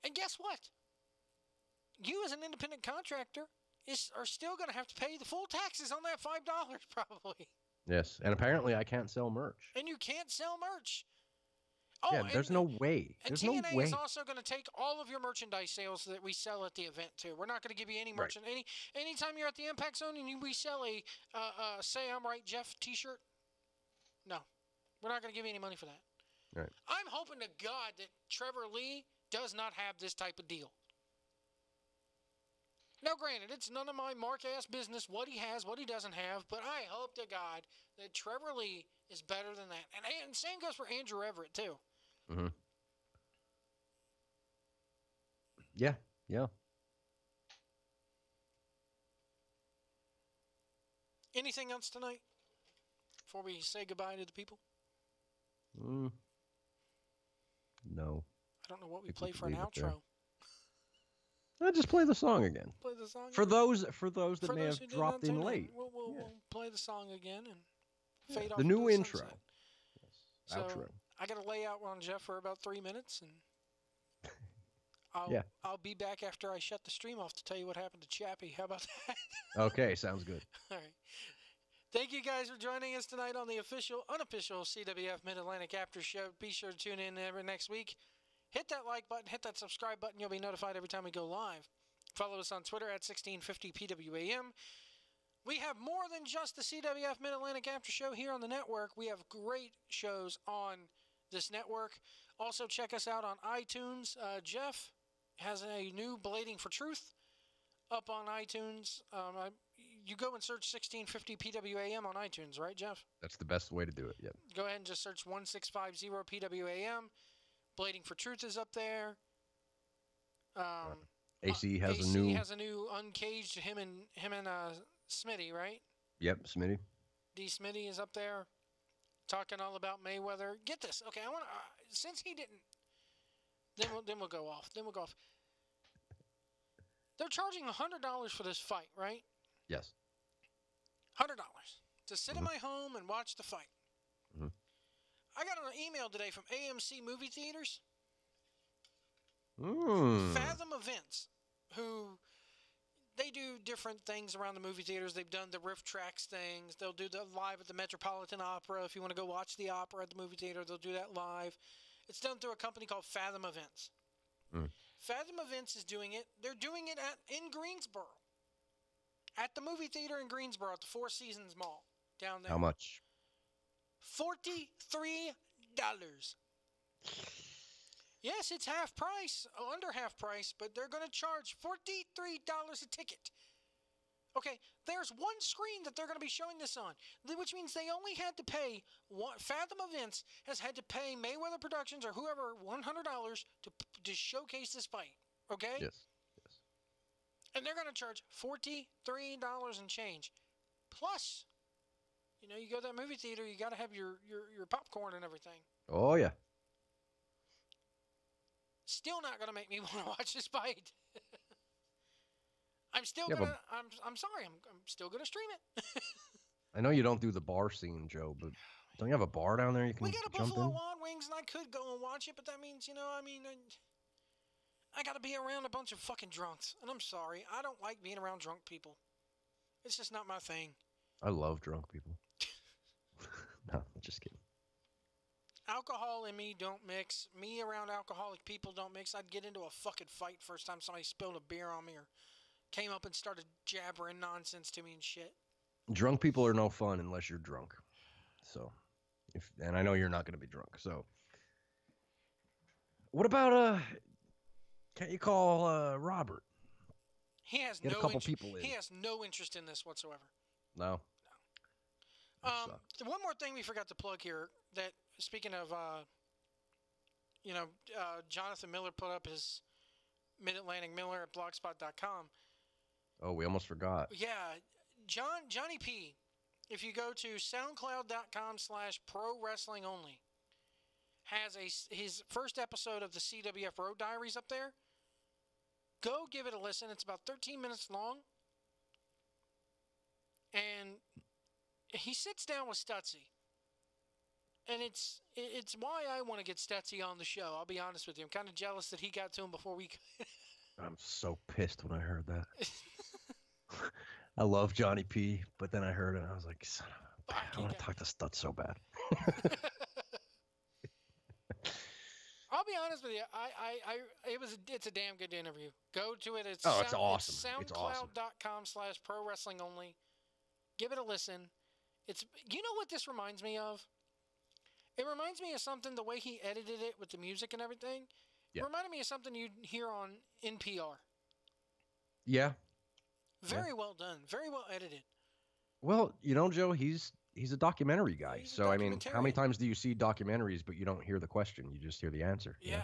And guess what? You as an independent contractor are still going to have to pay the full taxes on that $5 probably. Yes, and apparently I can't sell merch. And you can't sell merch. Oh, yeah, there's no way. There's TNA no way. is also going to take all of your merchandise sales that we sell at the event too. We're not going to give you any merchant. Right. Anytime you're at the Impact Zone and we sell a Say I'm Right Jeff T-shirt, no, we're not going to give you any money for that. Right. I'm hoping to God that Trevor Lee does not have this type of deal. Now, granted, it's none of my mark-ass business what he has, what he doesn't have, but I hope to God that Trevor Lee is better than that. And same goes for Andrew Everett, too. Mm-hmm. Yeah. Anything else tonight before we say goodbye to the people? No. I don't know what we play for an outro. Just play the song again. Play the song for again. those that may have dropped in late. We'll play the song again and fade off the new into intro. sunset. Yes. So Outro. I got to lay out on Jeff for about 3 minutes, and I'll be back after I shut the stream off to tell you what happened to Chappie. How about that? Okay, sounds good. All right. Thank you guys for joining us tonight on the unofficial CWF Mid-Atlantic After Show. Be sure to tune in every next week. Hit that like button, hit that subscribe button. You'll be notified every time we go live. Follow us on Twitter at 1650PWAM. We have more than just the CWF Mid-Atlantic After Show here on the network. We have great shows on this network. Also, check us out on iTunes. Jeff has a new Blading for Truth up on iTunes. You go and search 1650PWAM on iTunes, right, Jeff? That's the best way to do it, yep. Go ahead and just search 1650PWAM. Blading for Truth is up there. AC has a new Uncaged, him and Smitty, right? Yep, Smitty. D. Smitty is up there talking all about Mayweather. Get this. Okay, I want to since he didn't then we'll go off. They're charging $100 for this fight, right? Yes. $100 to sit in my home and watch the fight. Mm-hmm. I got an email today from AMC Movie Theaters. Fathom Events, who they do different things around the movie theaters. They've done the Riff Tracks things. They'll do the live at the Metropolitan Opera. If you want to go watch the opera at the movie theater, they'll do that live. It's done through a company called Fathom Events. Fathom Events is doing it. They're doing it in Greensboro. At the movie theater in Greensboro at the Four Seasons Mall down there. How much? $43. Yes, it's half price, under half price, but they're going to charge $43 a ticket. Okay, there's one screen that they're going to be showing this on, which means they only had to pay, Fathom Events has had to pay Mayweather Productions or whoever $100 to showcase this fight, okay? Yes. And they're going to charge $43 and change. Plus, you go to that movie theater, you got to have your popcorn and everything. Oh, yeah. Still not going to make me want to watch this fight. I'm still going to, I'm sorry, I'm still going to stream it. I know you don't do the bar scene, Joe, but don't you have a bar down there you can jump in? We got a jump Buffalo in? Wild Wings, and I could go and watch it, but that means, I got to be around a bunch of fucking drunks. And I'm sorry, I don't like being around drunk people. It's just not my thing. I love drunk people. No, just kidding. Alcohol and me don't mix. Me around alcoholic people don't mix. I'd get into a fucking fight first time somebody spilled a beer on me or came up and started jabbering nonsense to me and shit. Drunk people are no fun unless you're drunk. So, and I know you're not going to be drunk. So, what about can't you call Robert? He has Get a couple people in. He has no interest in this whatsoever. No. One more thing we forgot to plug here. That speaking of, Jonathan Miller put up his Mid-Atlantic Miller at blogspot.com. Oh, we almost forgot. Yeah, Johnny P. If you go to soundcloud.com/pro-wrestling-only, has his first episode of the CWF Road Diaries up there. Go give it a listen. It's about 13 minutes long. And he sits down with Stutzy. And it's why I want to get Stutzy on the show. I'll be honest with you. I'm kind of jealous that he got to him before we could. I'm so pissed when I heard that. I love Johnny P, but then I heard it and I was like, son of a, I want to talk to Stutz so bad. I'll be honest with you. It's a damn good interview. Go to it. It's awesome. It's soundcloud.com/pro-wrestling-only. Give it a listen. You know what this reminds me of? It reminds me of something, the way he edited it with the music and everything. Yeah. It reminded me of something you'd hear on NPR. Yeah. Very well done. Very well edited. Well, Joe, he's a documentary guy. So, I mean, how many times do you see documentaries, but you don't hear the question? You just hear the answer. Yeah.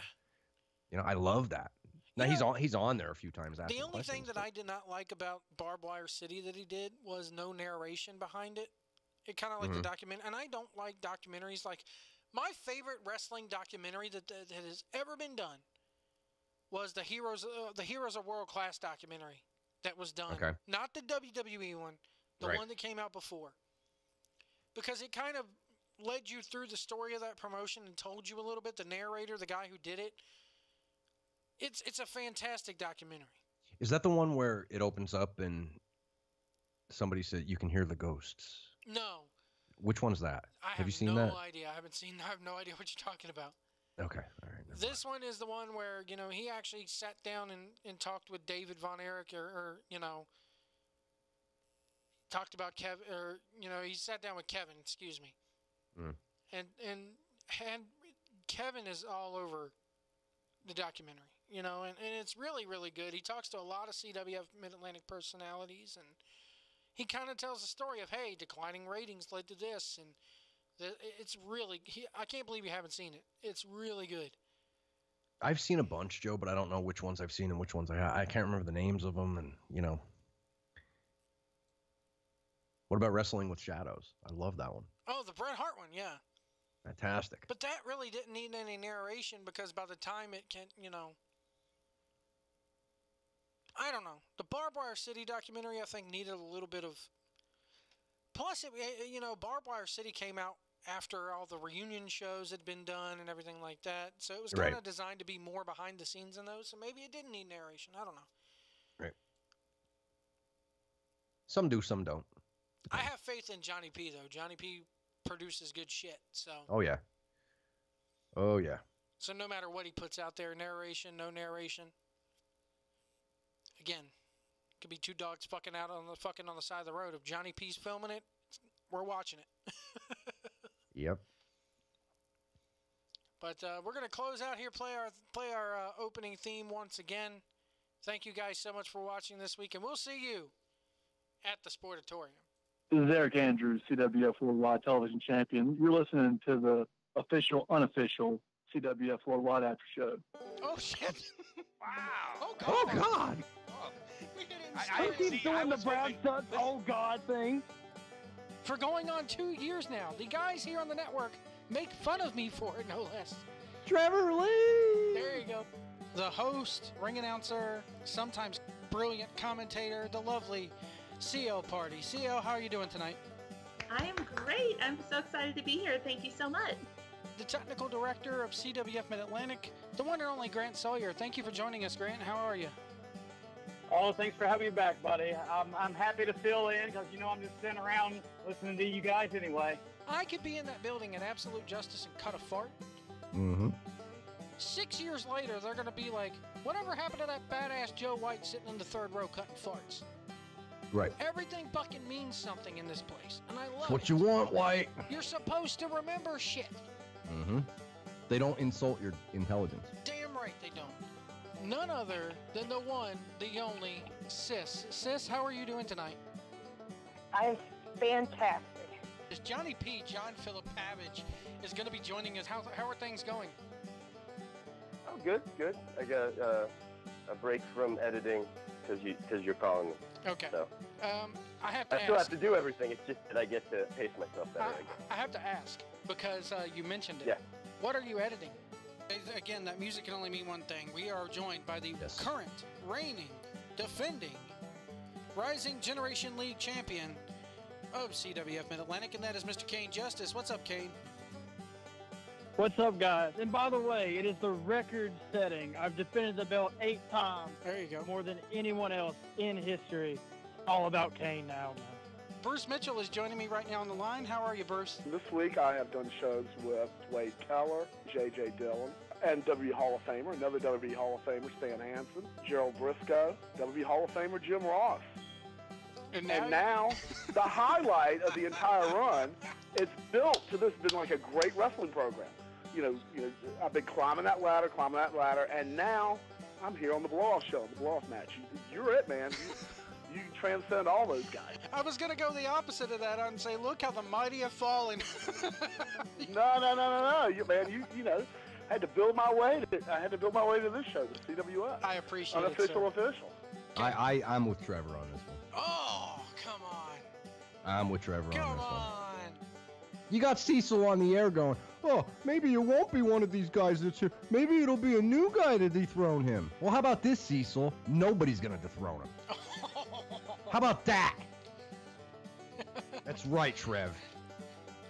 I love that. Now, he's on there a few times. The only thing that I did not like about Barbed Wire City that he did was no narration behind it. It kind of like the documentary. And I don't like documentaries. Like, my favorite wrestling documentary that has ever been done was the Heroes of World Class documentary that was done. Okay. Not the WWE one, the one that came out before. Because it kind of led you through the story of that promotion and told you a little bit. The narrator, the guy who did it. It's a fantastic documentary. Is that the one where it opens up and somebody said you can hear the ghosts? No. Which one's that? Have you seen that? I have no idea. I have no idea what you're talking about. Okay. All right. This one is the one where, he actually sat down and talked with David Von Erich or talked about Kevin, or, he sat down with Kevin, excuse me. And Kevin is all over the documentary, and it's really, really good. He talks to a lot of CWF Mid-Atlantic personalities, and he kind of tells the story of, hey, declining ratings led to this, and it's really, I can't believe you haven't seen it. It's really good. I've seen a bunch, Joe, but I don't know which ones I've seen and which ones I can't remember the names of them, and, What about Wrestling with Shadows? I love that one. Oh, the Bret Hart one, yeah. Fantastic. But that really didn't need any narration because by the time it can, I don't know. The Barbed Wire City documentary, I think, needed a little bit of. Plus, Barbed Wire City came out after all the reunion shows had been done and everything like that. So it was kind of designed to be more behind the scenes in those. So maybe it didn't need narration. I don't know. Right. Some do, some don't. I have faith in Johnny P, though. Johnny P produces good shit. So. Oh, yeah. Oh, yeah. So no matter what he puts out there, narration, no narration. Again, could be two dogs fucking on the side of the road. If Johnny P's filming it, we're watching it. Yep. But we're gonna close out here. Play our opening theme once again. Thank you guys so much for watching this week, and we'll see you at the Sportatorium. This is Eric Andrews, CWF Worldwide Television Champion. You're listening to the official, unofficial CWF Worldwide After Show. Oh, shit. Wow. Oh, God. I keep doing the Brown Suns, oh, God thing. For going on 2 years now. The guys here on the network make fun of me for it, no less. Trevor Lee. There you go. The host, ring announcer, sometimes brilliant commentator, the lovely CL Party. CL, how are you doing tonight? I am great. I'm so excited to be here. Thank you so much. The technical director of CWF Mid-Atlantic, the one and only Grant Sawyer. Thank you for joining us, Grant. How are you? Oh, thanks for having me back, buddy. I'm happy to fill in because, I'm just sitting around listening to you guys anyway. I could be in that building at Absolute Justice and cut a fart. Mm-hmm. 6 years later, they're going to be like, whatever happened to that badass Joe White sitting in the third row cutting farts? Right. Everything fucking means something in this place, and I love That's what it. you want, White. You're supposed to remember shit. Mm-hmm. They don't insult your intelligence. Damn right they don't. None other than the one, the only, Sis. Sis, how are you doing tonight? I'm fantastic. Is Johnny P. John Philip Pavage is going to be joining us. How are things going? Oh, good. I got a break from editing because you're calling me. Okay. So I have to I still ask. have to do everything. It's just that I get to pace myself better. I have to ask because you mentioned it. Yeah. What are you editing? Again, that music can only mean one thing. We are joined by the current, reigning, defending, rising Generation League champion of CWF Mid-Atlantic, and that is Mr. Kane Justice. What's up, Kane? What's up, guys? And by the way, it is the record setting. I've defended the belt 8 times. There you go. More than anyone else in history. All about Kane now, man. Bruce Mitchell is joining me right now on the line. How are you, Bruce? This week I have done shows with Wade Keller, J.J. Dillon, and WWE Hall of Famer, another WWE Hall of Famer, Stan Hansen, Gerald Briscoe, WWE Hall of Famer, Jim Ross. And now the highlight of the entire run, it's built to this, been like a great wrestling program. You know, I've been climbing that ladder, and now I'm here on the blow-off show, the blow-off match. You're it, man. You transcend all those guys. I was going to go the opposite of that and say, look how the mighty have fallen. No. You know, I had to build my way to this show, the CWF. I appreciate Unofficial, it, sir. official. I'm with Trevor on this one. Oh, come on. I'm with Trevor on this Come one. on. You got Cecil on the air going, oh, maybe it won't be one of these guys that's here. Maybe it'll be a new guy to dethrone him. Well, how about this, Cecil? Nobody's going to dethrone him. How about that? That's right, Trev.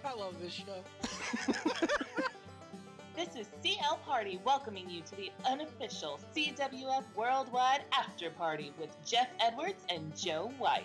I love this show. This is CL Party welcoming you to the unofficial CWF Worldwide After Party with Jeff Edwards and Joe White.